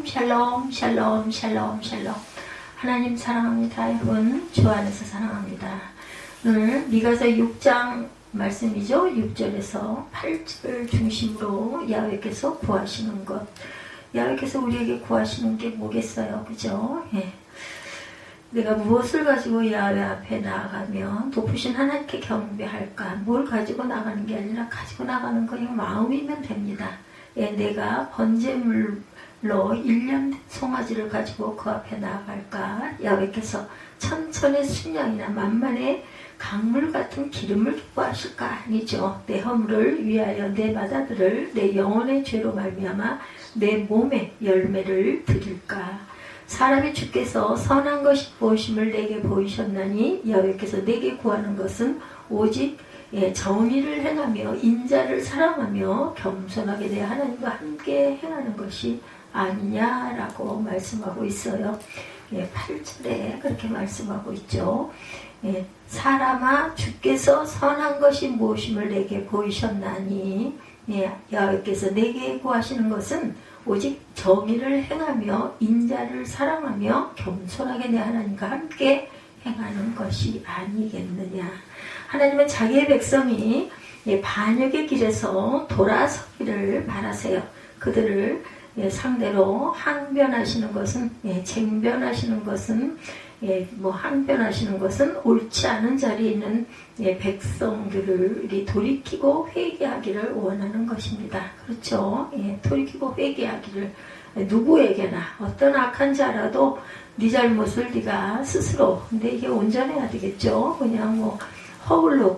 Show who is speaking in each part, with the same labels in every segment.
Speaker 1: 샬롬 샬롬 샬롬 샬롬. 하나님 사랑합니다. 여러분 주 안에서 사랑합니다. 오늘 미가서 6장 말씀이죠. 6절에서 8절 중심으로 야훼께서 구하시는 것. 야훼께서 우리에게 구하시는 게 뭐겠어요, 그죠? 예. 내가 무엇을 가지고 야훼 앞에 나아가면 높으신 하나님께 경배할까? 뭘 가지고 나가는 게 아니라 가지고 나가는 거 그냥 마음이면 됩니다. 예, 내가 번제물로 1년 송아지를 가지고 그 앞에 나아갈까? 야훼께서 천천의 순양이나 만만의 강물 같은 기름을 기뻐하실까? 아니죠. 내 허물을 위하여 내 마다들을 내 영혼의 죄로 말미암아 내 몸에 열매를 드릴까? 사람이 주께서 선한 것이 무엇임을 내게 보이셨나니 야훼께서 내게 구하는 것은 오직 정의를 행하며 인자를 사랑하며 겸손하게 내 하나님과 함께 행하는 것이 아니냐라고 말씀하고 있어요. 8절에 그렇게 말씀하고 있죠. 사람아 주께서 선한 것이 무엇임을 내게 보이셨나니 야훼께서 내게 구하시는 것은 오직 정의를 행하며 인자를 사랑하며 겸손하게 내 하나님과 함께 행하는 것이 아니겠느냐. 하나님은 자기의 백성이 반역의 길에서 돌아서기를 바라세요. 그들을 상대로 항변하시는 것은 쟁변하시는 것은 항변하시는 것은 옳지 않은 자리에 있는 백성들을 돌이키고 회개하기를 원하는 것입니다. 그렇죠? 돌이키고 회개하기를 누구에게나 어떤 악한 자라도 네 잘못을 네가 스스로 근데 이게 온전해야 되겠죠. 그냥 허울로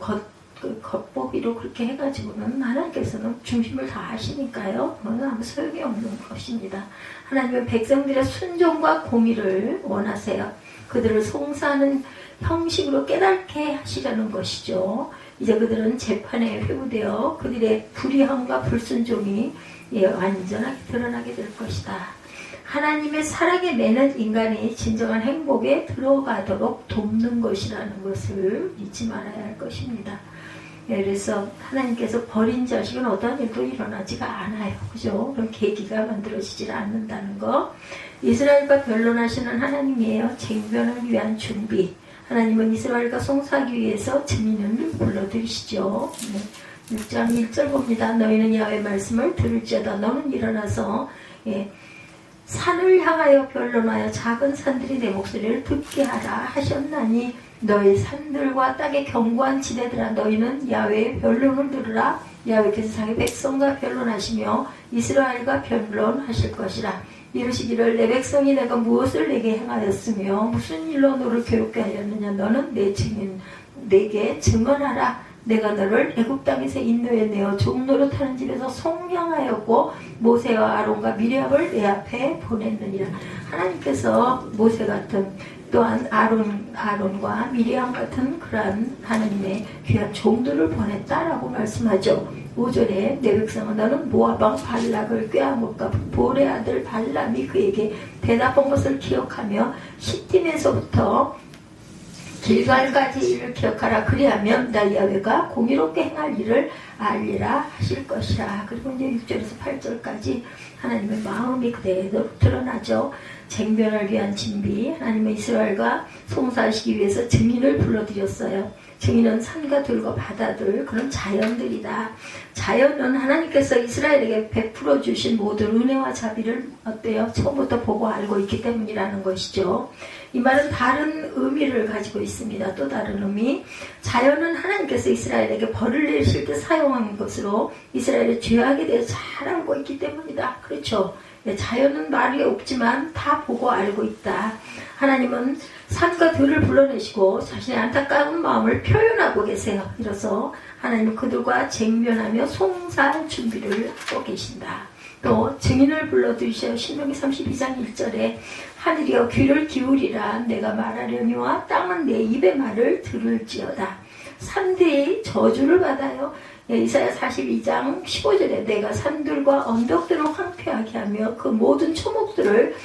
Speaker 1: 겉보기로 그렇게 해가지고는 하나님께서는 중심을 다 하시니까요. 그건 아무 소용이 없는 것입니다. 하나님은 백성들의 순종과 공의를 원하세요. 그들을 송사하는 형식으로 깨닫게 하시려는 것이죠. 이제 그들은 재판에 회부되어 그들의 불의함과 불순종이 완전하게 드러나게 될 것이다. 하나님의 사랑에 매는 인간이 진정한 행복에 들어가도록 돕는 것이라는 것을 잊지 말아야 할 것입니다. 그래서 하나님께서 버린 자식은 어떠한 일도 일어나지가 않아요. 그죠? 그런 계기가 만들어지질 않는다는 거. 이스라엘과 변론하시는 하나님이에요. 쟁변을 위한 준비. 하나님은 이스라엘과 송사하기 위해서 증인을 불러들이시죠. 6장 1절 봅니다. 너희는 야훼의 말씀을 들을지어다. 너는 일어나서 산을 향하여 변론하여 작은 산들이 내 목소리를 듣게 하라 하셨나니 너희 산들과 땅의 견고한 지대들아 너희는 야훼의 변론을 들으라. 야훼께서 자기 백성과 변론하시며 이스라엘과 변론하실 것이라. 이르시기를 내 백성이 내가 무엇을 내게 행하였으며 무슨 일로 너를 괴롭게 하였느냐. 너는 내 증인 내게 증언하라. 내가 너를 애굽 땅에서 인도에 내어 종노릇하는 집에서 속량하였고 모세와 아론과 미리암을 내 앞에 보냈느니라. 하나님께서 모세 같은 또한 아론과 미리암 같은 그러한 하나님의 귀한 종들을 보냈다라고 말씀하죠. 5절에 내 백성아 너는 모압왕 발락을 꾀아먹과 볼의 아들 발람이 그에게 대답한 것을 기억하며 시딤에서부터 길갈까지 일을 기억하라. 그리하면 나 야훼가 공의롭게 행할 일을 알리라 하실 것이라. 그리고 이제 6절에서 8절까지 하나님의 마음이 그대로 드러나죠. 쟁변을 위한 준비. 하나님은 이스라엘과 송사하시기 위해서 증인을 불러들였어요. 증인은 산과 들과 바다들 그런 자연들이다. 자연은 하나님께서 이스라엘에게 베풀어 주신 모든 은혜와 자비를 어때요? 처음부터 보고 알고 있기 때문이라는 것이죠. 이 말은 다른 의미를 가지고 있습니다. 또 다른 의미. 자연은 하나님께서 이스라엘에게 벌을 내리실 때 사용한 것으로 이스라엘의 죄악에 대해 잘 알고 있기 때문이다. 그렇죠. 자연은 말이 없지만 다 보고 알고 있다. 하나님은 산과 들을 불러내시고 자신의 안타까운 마음을 표현하고 계세요. 이로써 하나님은 그들과 쟁변하며 송사할 준비를 하고 계신다. 또 증인을 불러들이셔. 신명기 32장 1절에 하늘이여 귀를 기울이라. 내가 말하려니와 땅은 내 입의 말을 들을지어다. 산들이 저주를 받아요. 이사야 42장 15절에 내가 산들과 언덕들을 황폐하게 하며 그 모든 초목들을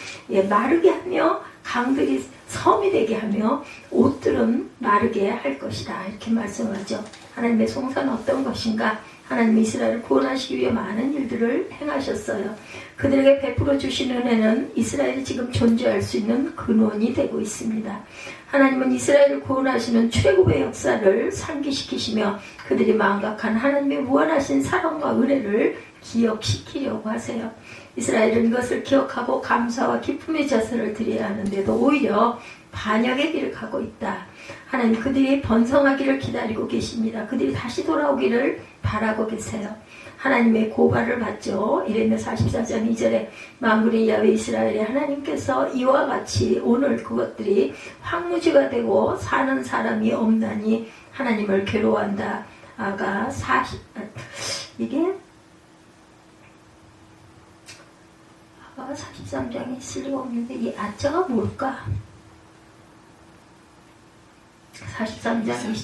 Speaker 1: 마르게 하며 강들이 섬이 되게 하며 옷들은 마르게 할 것이다. 이렇게 말씀하죠. 하나님의 송사는 어떤 것인가? 하나님 이스라엘을 구원하시기 위해 많은 일들을 행하셨어요. 그들에게 베풀어 주신 은혜는 이스라엘이 지금 존재할 수 있는 근원이 되고 있습니다. 하나님은 이스라엘을 구원하시는 출애굽의 역사를 상기시키시며 그들이 망각한 하나님의 무한하신 사랑과 은혜를 기억시키려고 하세요. 이스라엘은 이것을 기억하고 감사와 기쁨의 자세를 드려야 하는데도 오히려 반역의 길을 가고 있다. 하나님 그들이 번성하기를 기다리고 계십니다. 그들이 다시 돌아오기를 바라고 계세요. 하나님의 고발을 받죠. 이레미야 44장 2절에 만군의 야훼 이스라엘의 하나님께서 이와 같이 오늘 그것들이 황무지가 되고 사는 사람이 없나니 하나님을 괴로워한다. 아가 43장에 있을 리가 없는데 이 아자가 뭘까? 43장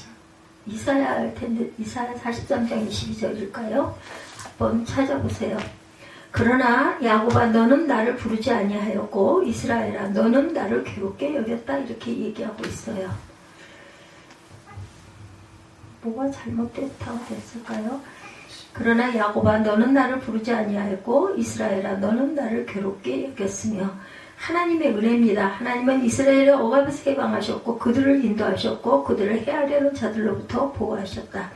Speaker 1: 이사야 할 텐데 이사야 43장 22절일까요? 한번 찾아보세요. 그러나 야곱아 너는 나를 부르지 아니하였고 이스라엘아 너는 나를 괴롭게 여겼다 이렇게 얘기하고 있어요. 뭐가 잘못됐다고 됐을까요? 그러나 야곱아 너는 나를 부르지 아니하였고 이스라엘아 너는 나를 괴롭게 여겼으며 하나님의 은혜입니다. 하나님은 이스라엘의 억압에서 해방하셨고 그들을 인도하셨고 그들을 해하려는 자들로부터 보호하셨다.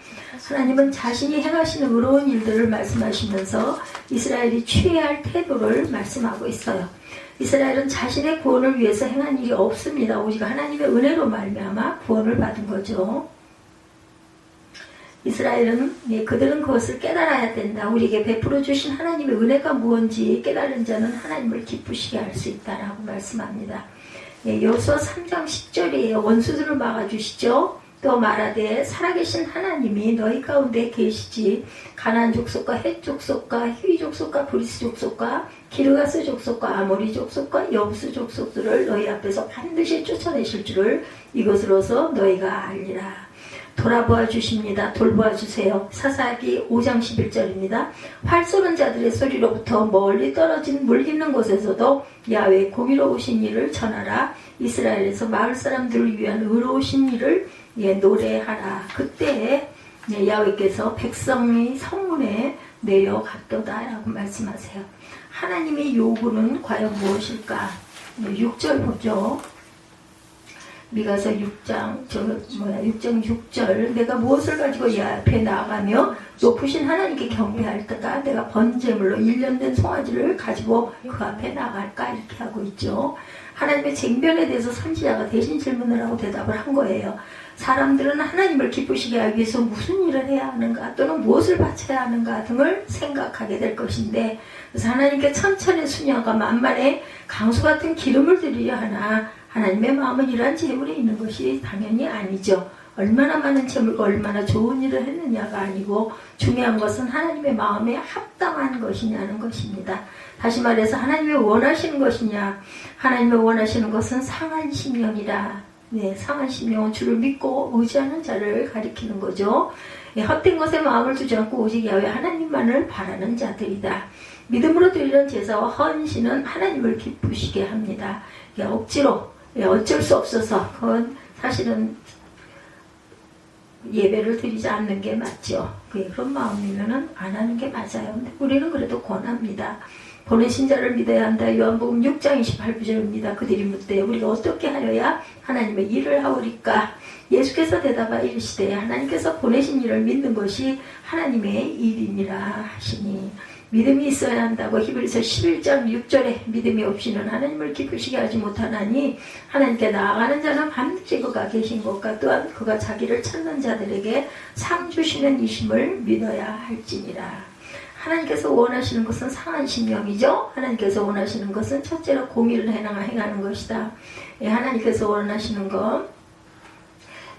Speaker 1: 하나님은 자신이 행하시는 의로운 일들을 말씀하시면서 이스라엘이 취해야 할 태도를 말씀하고 있어요. 이스라엘은 자신의 구원을 위해서 행한 일이 없습니다. 오직 하나님의 은혜로 말미암아 구원을 받은 거죠. 이스라엘은 그들은 그것을 깨달아야 된다. 우리에게 베풀어 주신 하나님의 은혜가 무엇인지 깨달은 자는 하나님을 기쁘시게 할 수 있다라고 말씀합니다. 여호수아 3장 10절이에요. 원수들을 막아주시죠. 또 말하되 살아계신 하나님이 너희 가운데 계시지 가나안 족속과 헷 족속과 히위 족속과 브리스 족속과 기르가스 족속과 아모리 족속과 여부스 족속들을 너희 앞에서 반드시 쫓아내실 줄을 이것으로서 너희가 알리라. 돌아보아 주십니다. 돌보아 주세요. 사사기 5장 11절입니다. 활 쏘는 자들의 소리로부터 멀리 떨어진 물 깊는 곳에서도 야훼 공의로우신 일을 전하라. 이스라엘에서 마을 사람들을 위한 의로우신 일을 노래하라. 그때 야훼께서 백성의 성문에 내려갔도다 라고 말씀하세요. 하나님의 요구는 과연 무엇일까? 6절 보죠. 미가서 6장 6절 내가 무엇을 가지고 이 앞에 나아가며 높으신 하나님께 경배할까? 내가 번제물로 1년 된 송아지를 가지고 그 앞에 나갈까? 이렇게 하고 있죠. 하나님의 쟁변에 대해서 선지자가 대신 질문을 하고 대답을 한 거예요. 사람들은 하나님을 기쁘시게 하기 위해서 무슨 일을 해야 하는가 또는 무엇을 바쳐야 하는가 등을 생각하게 될 것인데 그래서 하나님께 천천의 수녀가 만만의 강수 같은 기름을 드리려 하나 하나님의 마음은 이러한 재물에 있는 것이 당연히 아니죠. 얼마나 많은 재물과 얼마나 좋은 일을 했느냐가 아니고 중요한 것은 하나님의 마음에 합당한 것이냐는 것입니다. 다시 말해서 하나님이 원하시는 것이냐. 하나님이 원하시는 것은 상한 심령이라. 상한 심령은 주를 믿고 의지하는 자를 가리키는 거죠. 헛된 것에 마음을 두지 않고 오직 야훼 하나님만을 바라는 자들이다. 믿음으로 드리는 제사와 헌신은 하나님을 기쁘시게 합니다. 억지로 어쩔 수 없어서 그건 사실은 예배를 드리지 않는 게 맞죠. 그런 마음이면 안 하는 게 맞아요. 근데 우리는 그래도 권합니다. 보내신 자를 믿어야 한다. 요한복음 6장 28절입니다. 그들이 묻되 우리가 어떻게 하여야 하나님의 일을 하오리까? 예수께서 대답하여 이르시되 하나님께서 보내신 일을 믿는 것이 하나님의 일이니라 하시니 믿음이 있어야 한다고 히브리서 11장 6절에 믿음이 없이는 하나님을 기쁘시게 하지 못하나니 하나님께 나아가는 자는 반드시 그가 계신 것과 또한 그가 자기를 찾는 자들에게 상 주시는 이심을 믿어야 할지니라. 하나님께서 원하시는 것은 상한 심령이죠. 하나님께서 원하시는 것은 첫째로 공의를 행하는 것이다. 하나님께서 원하시는 것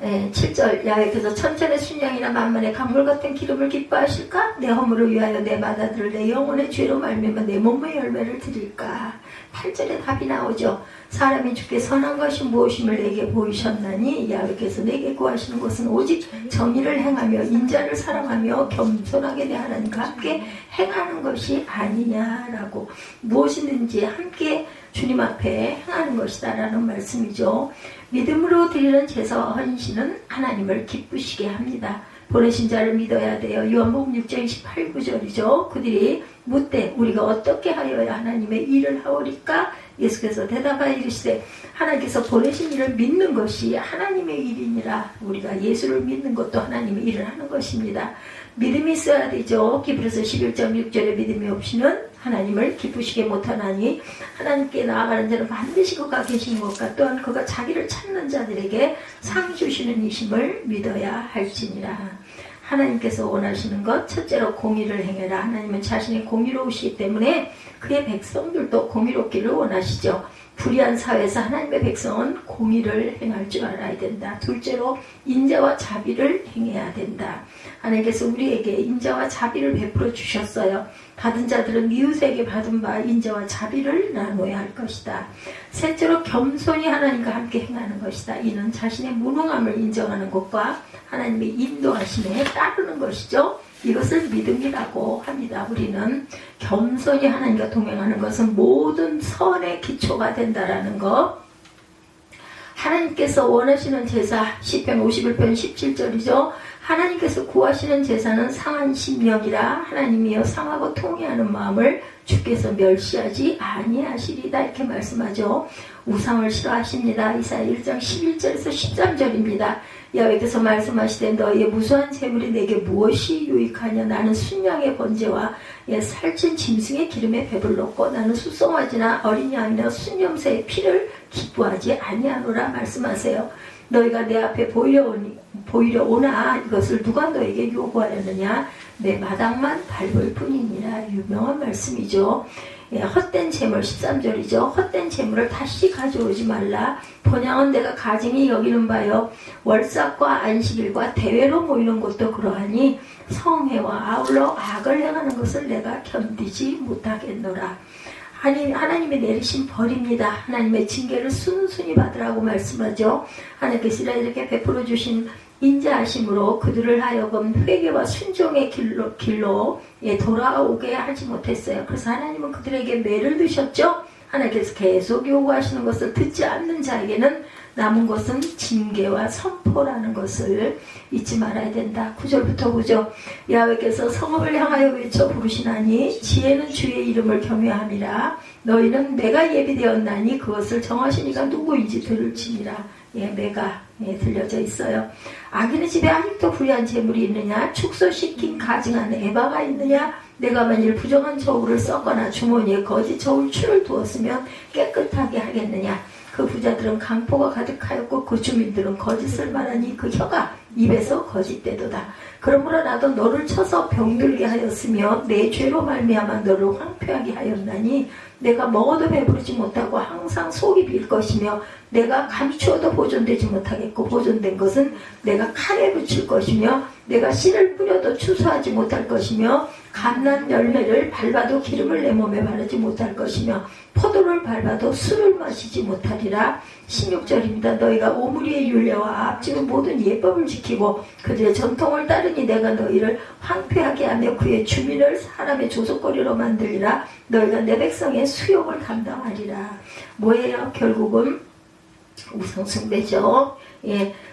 Speaker 1: 7절 야훼께서 천천의 순양이나 만만의 강물 같은 기름을 기뻐하실까? 내 허물을 위하여 내 맏아들을 내 영혼의 죄로 말미암아 내 몸의 열매를 드릴까? 8절에 답이 나오죠. 사람이 주께 선한 것이 무엇임을 내게 보이셨나니 야훼께서 내게 구하시는 것은 오직 정의를 행하며 인자를 사랑하며 겸손하게 내 하나님과 함께 행하는 것이 아니냐라고 무엇이든지 함께 주님 앞에 행하는 것이다 라는 말씀이죠. 믿음으로 드리는 제사와 헌신은 하나님을 기쁘시게 합니다. 보내신 자를 믿어야 돼요. 요한복음 6장 18, 9절이죠. 그들이 묻되 우리가 어떻게 하여야 하나님의 일을 하오리까? 예수께서 대답하여 이르시되 하나님께서 보내신 일을 믿는 것이 하나님의 일이니라. 우리가 예수를 믿는 것도 하나님의 일을 하는 것입니다. 믿음이 있어야 되죠. 히브리서 11장 6절에 믿음이 없이는 하나님을 기쁘시게 못하나니 하나님께 나아가는 자는 반드시 그가 계신 것과 또한 그가 자기를 찾는 자들에게 상 주시는 이심을 믿어야 할지니라. 하나님께서 원하시는 것, 첫째로 공의를 행해라. 하나님은 자신의 공의로우시기 때문에 그의 백성들도 공의롭기를 원하시죠. 불의한 사회에서 하나님의 백성은 공의를 행할 줄 알아야 된다. 둘째로 인자와 자비를 행해야 된다. 하나님께서 우리에게 인자와 자비를 베풀어 주셨어요. 받은 자들은 이웃에게 받은 바 인자와 자비를 나눠야 할 것이다. 셋째로 겸손히 하나님과 함께 행하는 것이다. 이는 자신의 무능함을 인정하는 것과 하나님의 인도하심에 따르는 것이죠. 이것을 믿음이라고 합니다. 우리는 겸손히 하나님과 동행하는 것은 모든 선의 기초가 된다라는 것. 하나님께서 원하시는 제사, 시편 51편 17절이죠. 하나님께서 구하시는 제사는 상한 심령이라. 하나님이여 상하고 통회하는 마음을 주께서 멸시하지 아니하시리다. 이렇게 말씀하죠. 우상을 싫어하십니다. 이사야 1장 11절에서 13절입니다. 야훼께서 말씀하시되 너희의 무수한 재물이 내게 무엇이 유익하냐. 나는 순양의 번제와 살찐 짐승의 기름에 배불렀고 나는 수송아지나 어린 양이나 순염새의 피를 기뻐하지 아니하노라 말씀하세요. 너희가 내 앞에 보이려 오나 이것을 누가 너에게 요구하려느냐. 내 마당만 밟을 뿐이니라. 유명한 말씀이죠. 헛된 재물 13절이죠. 헛된 재물을 다시 가져오지 말라. 본향은 내가 가증히 여기는 바요. 월삭과 안식일과 대회로 모이는 것도 그러하니 성회와 아울러 악을 행하는 것을 내가 견디지 못하겠노라. 하나님의 내리신 벌입니다. 하나님의 징계를 순순히 받으라고 말씀하죠. 하나님께서 이스라엘에게 베풀어 주신 인자하심으로 그들을 하여금 회개와 순종의 길로 돌아오게 하지 못했어요. 그래서 하나님은 그들에게 매를 드셨죠. 하나님께서 계속 요구하시는 것을 듣지 않는 자에게는 남은 것은 징계와 선포라는 것을 잊지 말아야 된다. 9절부터 보죠. 야훼께서 성읍을 향하여 외쳐 부르시나니 지혜는 주의 이름을 경외함이라. 너희는 매가 예비되었나니 그것을 정하신 이가 누구인지 들을지니라. 매가 들려져 있어요. 악인의 집에 아직도 불의한 재물이 있느냐. 축소시킨 가증한 에바가 있느냐. 내가 만일 부정한 저울을 썼거나 주머니에 거짓 저울 추를 두었으면 깨끗하게 하겠느냐. 그 부자들은 강포가 가득하였고 그 주민들은 거짓을 말하니 그 혀가 입에서 거짓되도다. 그러므로 나도 너를 쳐서 병들게 하였으며 내 죄로 말미암아 너를 황폐하게 하였나니 내가 먹어도 배부르지 못하고 항상 속이 빌 것이며 내가 감추어도 보존되지 못하겠고 보존된 것은 내가 칼에 붙일 것이며 내가 씨를 뿌려도 추수하지 못할 것이며 감난 열매를 밟아도 기름을 내 몸에 바르지 못할 것이며 포도를 밟아도 술을 마시지 못하리라. 16절입니다. 너희가 오므리의 율례와 앞지은 모든 예법을 지키고 그들의 전통을 따르니 내가 너희를 황폐하게 하며 그의 주민을 사람의 조속거리로 만들리라. 너희가 내 백성의 수욕을 감당하리라. 뭐예요? 결국은 우상숭배죠.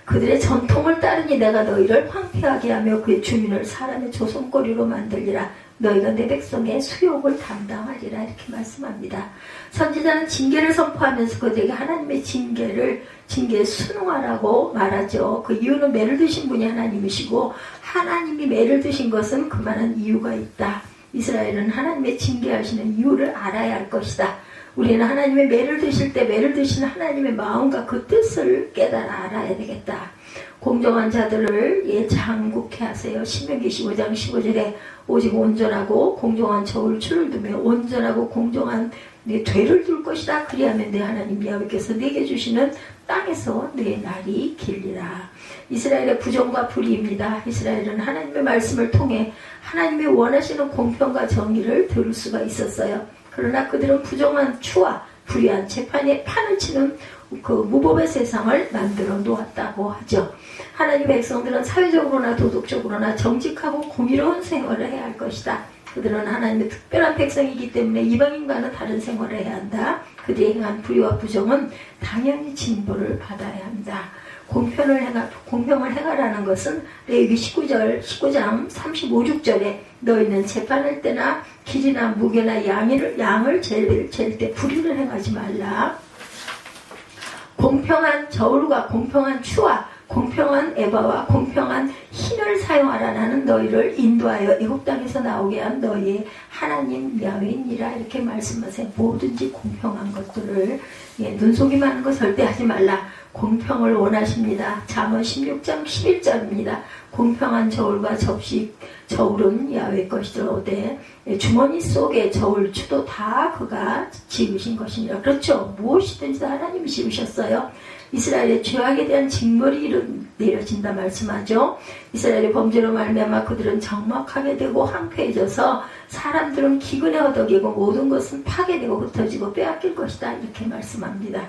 Speaker 1: 그들의 전통을 따르니 내가 너희를 황폐하게 하며 그의 주민을 사람의 조손거리로 만들리라. 너희가 내 백성의 수욕을 감당하리라. 이렇게 말씀합니다. 선지자는 징계를 선포하면서 그들에게 하나님의 징계에 순응하라고 말하죠. 그 이유는 매를 드신 분이 하나님이시고 하나님이 매를 드신 것은 그만한 이유가 있다. 이스라엘은 하나님의 징계하시는 이유를 알아야 할 것이다. 우리는 하나님의 매를 드실 때 매를 드시는 하나님의 마음과 그 뜻을 깨달아 알아야 되겠다. 공정한 자들을 장국케 하세요. 신명기 15장 15절에 오직 온전하고 공정한 저울추를 두며 온전하고 공정한 내 되를 둘 것이다. 그리하면 내 하나님 야훼께서 내게 주시는 땅에서 내 날이 길리라. 이스라엘의 부정과 불의입니다. 이스라엘은 하나님의 말씀을 통해 하나님의 원하시는 공평과 정의를 들을 수가 있었어요. 그러나 그들은 부정한 추와 불의한 재판에 판을 치는 그 무법의 세상을 만들어 놓았다고 하죠. 하나님의 백성들은 사회적으로나 도덕적으로나 정직하고 공의로운 생활을 해야 할 것이다. 그들은 하나님의 특별한 백성이기 때문에 이방인과는 다른 생활을 해야 한다. 그들이 행한 불의와 부정은 당연히 징벌을 받아야 한다. 공평을 행하라는 것은 레위기 19장 35, 6절에 너희는 재판할 때나 길이나 무게나 양을 잴 때 불의를 행하지 말라. 공평한 저울과 공평한 추와 공평한 에바와 공평한 흰을 사용하라는 너희를 인도하여 애굽 땅에서 나오게 한 너희의 하나님 야훼니라. 이렇게 말씀하세요. 뭐든지 공평한 것들을 눈속임 하는 거 절대 하지 말라. 공평을 원하십니다. 잠언 16장 11절입니다. 공평한 저울과 저울은 야훼 것이로되 주머니 속에 저울추도 다 그가 지으신 것이니라. 그렇죠. 무엇이든지 다 하나님이 지으셨어요. 이스라엘의 죄악에 대한 징벌이 내려진다 말씀하죠. 이스라엘의 범죄로 말미암아 그들은 적막하게 되고 황폐해져서 사람들은 기근에 허덕이고 모든 것은 파괴되고 흩어지고 빼앗길 것이다. 이렇게 말씀합니다.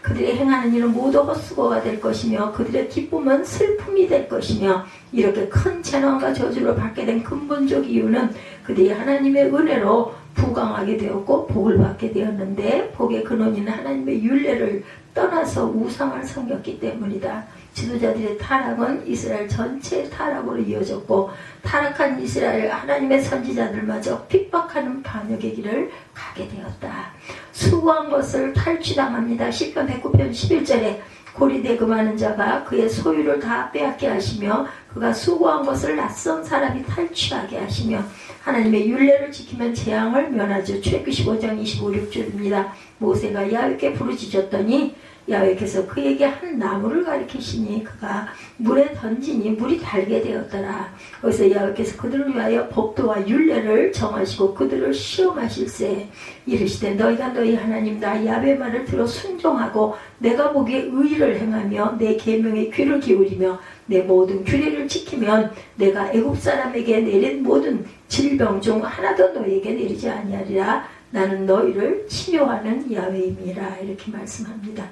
Speaker 1: 그들의 행하는 일은 모두 헛수고가 될 것이며 그들의 기쁨은 슬픔이 될 것이며 이렇게 큰 재난과 저주를 받게 된 근본적 이유는 그들이 하나님의 은혜로 부강하게 되었고 복을 받게 되었는데 복의 근원인 하나님의 율례를 떠나서 우상을 섬겼기 때문이다. 지도자들의 타락은 이스라엘 전체의 타락으로 이어졌고 타락한 이스라엘 하나님의 선지자들마저 핍박하는 반역의 길을 가게 되었다. 수고한 것을 탈취당합니다. 시편 109편 11절에 고리대금하는 자가 그의 소유를 다 빼앗게 하시며 그가 수고한 것을 낯선 사람이 탈취하게 하시며 하나님의 율례를 지키면 재앙을 면하죠. 출애굽기 15장 25, 6절입니다. 모세가 야훼께 부르짖었더니 야훼께서 그에게 한 나무를 가리키시니 그가 물에 던지니 물이 달게 되었더라. 그래서 야훼께서 그들을 위하여 법도와 율례를 정하시고 그들을 시험하실세 이르시되 너희가 너희 하나님 나 야훼 말을 들어 순종하고 내가 보기에 의를 행하며 내 계명에 귀를 기울이며 내 모든 규례를 지키면 내가 애굽 사람에게 내린 모든 질병 중 하나도 너희에게 내리지 아니하리라. 나는 너희를 치료하는 야훼임이라. 이렇게 말씀합니다.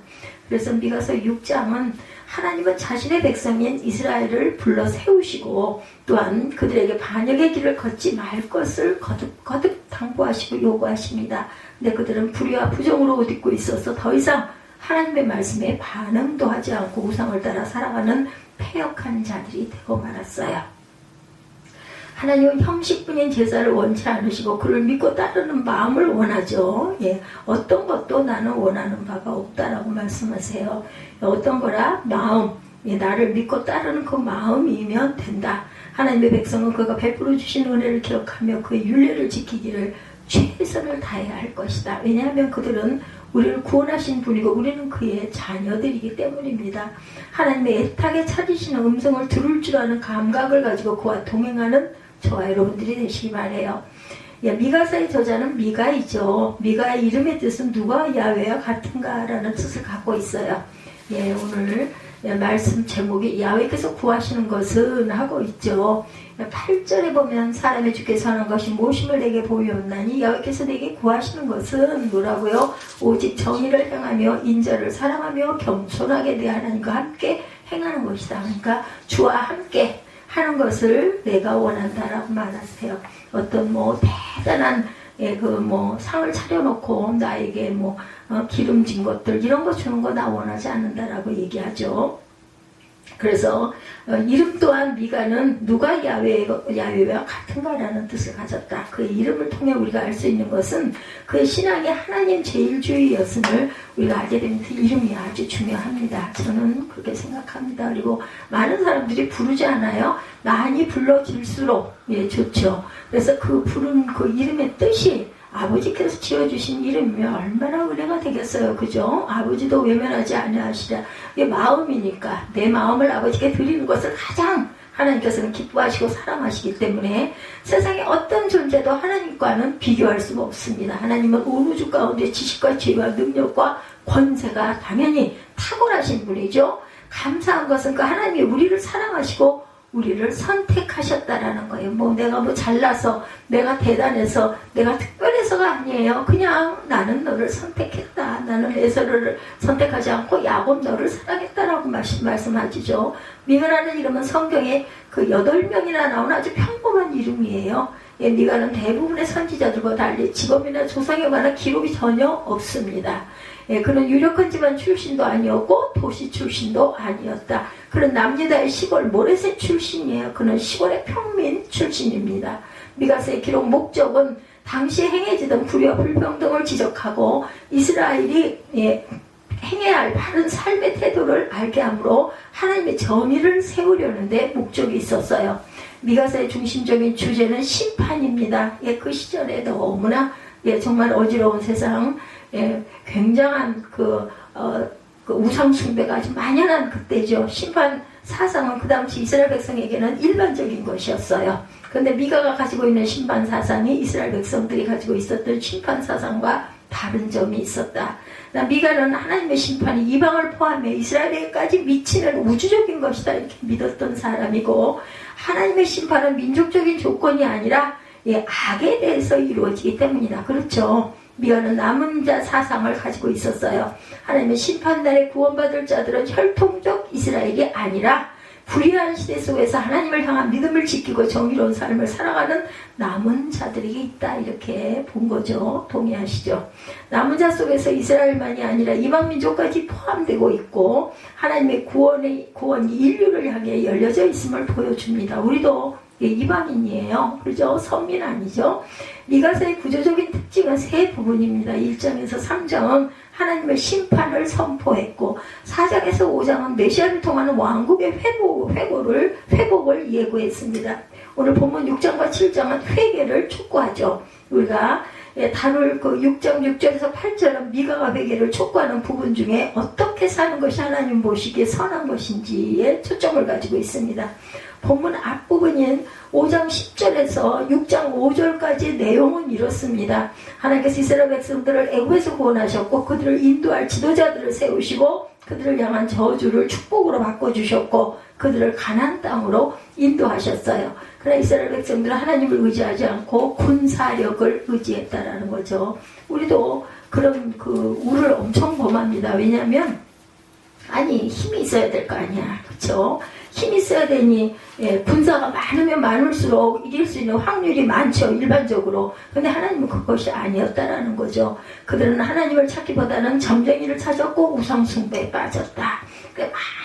Speaker 1: 그래서 미가서 6장은 하나님은 자신의 백성인 이스라엘을 불러 세우시고 또한 그들에게 반역의 길을 걷지 말 것을 거듭 당부하시고 요구하십니다. 근데 그들은 불의와 부정으로 옷 입고 있어서 더 이상 하나님의 말씀에 반응도 하지 않고 우상을 따라 살아가는 패역한 자들이 되고 말았어요. 하나님은 형식뿐인 제사를 원치 않으시고 그를 믿고 따르는 마음을 원하죠. 어떤 것도 나는 원하는 바가 없다라고 말씀하세요. 어떤 거라? 마음. 나를 믿고 따르는 그 마음이면 된다. 하나님의 백성은 그가 베풀어 주신 은혜를 기억하며 그의 율례를 지키기를 최선을 다해야 할 것이다. 왜냐하면 그들은 우리를 구원하신 분이고 우리는 그의 자녀들이기 때문입니다. 하나님의 애타게 찾으시는 음성을 들을 줄 아는 감각을 가지고 그와 동행하는 저와 여러분들이 되시기 바라요. 미가서의 저자는 미가이죠. 미가의 이름의 뜻은 누가 야훼와 같은가 라는 뜻을 갖고 있어요. 오늘 말씀 제목이 야훼께서 구하시는 것은 하고 있죠. 8절에 보면 사람의 주께 선한 것이 모심을 내게 보이었나니 야훼께서 내게 구하시는 것은 뭐라고요? 오직 정의를 행하며 인자를 사랑하며 겸손하게 내 하나님과 함께 행하는 것이다. 그러니까 주와 함께 하는 것을 내가 원한다라고 말하세요. 어떤 대단한 상을 차려놓고 나에게 기름진 것들 이런 거 주는 거 나 원하지 않는다라고 얘기하죠. 그래서 이름 또한 미가는 누가 야훼와 같은가라는 뜻을 가졌다. 그의 이름을 통해 우리가 알 수 있는 것은 그의 신앙이 하나님 제일주의였음을 우리가 알게 됩니다. 이름이 아주 중요합니다. 저는 그렇게 생각합니다. 그리고 많은 사람들이 부르지 않아요. 많이 불러질수록 좋죠. 그래서 그 부른 그 이름의 뜻이 아버지께서 지어주신 이름이면 얼마나 은혜가 되겠어요. 그죠? 아버지도 외면하지 아니하시라. 이게 마음이니까 내 마음을 아버지께 드리는 것을 가장 하나님께서는 기뻐하시고 사랑하시기 때문에 세상에 어떤 존재도 하나님과는 비교할 수가 없습니다. 하나님은 온 우주 가운데 지식과 지혜와 능력과 권세가 당연히 탁월하신 분이죠. 감사한 것은 그 하나님이 우리를 사랑하시고 우리를 선택하셨다라는 거예요. 내가 잘나서, 내가 대단해서, 내가 특별해서가 아니에요. 그냥 나는 너를 선택했다. 나는 에서를 선택하지 않고 야곱 너를 사랑했다라고 말씀하시죠. 미가라는 이름은 성경에 그 8명이나 나온 아주 평범한 이름이에요. 예, 미가는 대부분의 선지자들과 달리 직업이나 조상에 관한 기록이 전혀 없습니다. 예, 그는 유력한 집안 출신도 아니었고 도시 출신도 아니었다. 그는 남유다의 시골 모레셋 출신이에요. 그는 시골의 평민 출신입니다. 미가서의 기록 목적은 당시에 행해지던 불의와 불평등을 지적하고 이스라엘이 행해야 할 바른 삶의 태도를 알게 함으로 하나님의 정의를 세우려는데 목적이 있었어요. 미가서의 중심적인 주제는 심판입니다. 그 시절에 너무나 정말 어지러운 세상, 굉장한 그 우상 숭배가 아주 만연한 그때죠. 심판 사상은 그 당시 이스라엘 백성에게는 일반적인 것이었어요. 그런데 미가가 가지고 있는 심판 사상이 이스라엘 백성들이 가지고 있었던 심판 사상과 다른 점이 있었다. 미가는 하나님의 심판이 이방을 포함해 이스라엘에게까지 미치는 우주적인 것이다 이렇게 믿었던 사람이고, 하나님의 심판은 민족적인 조건이 아니라 악에 대해서 이루어지기 때문이다. 그렇죠. 미가는 남은 자 사상을 가지고 있었어요. 하나님의 심판날에 구원받을 자들은 혈통적 이스라엘이 아니라 불의한 시대 속에서 하나님을 향한 믿음을 지키고 정의로운 삶을 살아가는 남은 자들에게 있다 이렇게 본 거죠. 동의하시죠? 남은 자 속에서 이스라엘만이 아니라 이방 민족까지 포함되고 있고 하나님의 구원이 인류를 향해 열려져 있음을 보여줍니다. 우리도 이방인이에요. 그렇죠? 선민 아니죠? 미가서의 구조적인 특징은 세 부분입니다. 1장에서 3장은 하나님의 심판을 선포했고 4장에서 5장은 메시아를 통하는 왕국의 회복을 예고했습니다. 오늘 본문 6장과 7장은 회개를 촉구하죠. 우리가 다룰 그 6장 6절에서 8절은 미가가 회개를 촉구하는 부분 중에 어떻게 사는 것이 하나님 보시기에 선한 것인지에 초점을 가지고 있습니다. 본문 앞부분인 5장 10절에서 6장 5절까지의 내용은 이렇습니다. 하나님께서 이스라엘 백성들을 애굽에서 구원하셨고 그들을 인도할 지도자들을 세우시고 그들을 향한 저주를 축복으로 바꿔주셨고 그들을 가나안 땅으로 인도하셨어요. 그러나 이스라엘 백성들은 하나님을 의지하지 않고 군사력을 의지했다라는 거죠. 우리도 그런 우를 엄청 범합니다. 왜냐하면 힘이 있어야 될 거 아니야. 그렇죠? 힘이 있어야 되니 군사가 많으면 많을수록 이길 수 있는 확률이 많죠. 일반적으로. 근데 하나님은 그것이 아니었다라는 거죠. 그들은 하나님을 찾기보다는 점쟁이를 찾았고 우상 숭배에 빠졌다.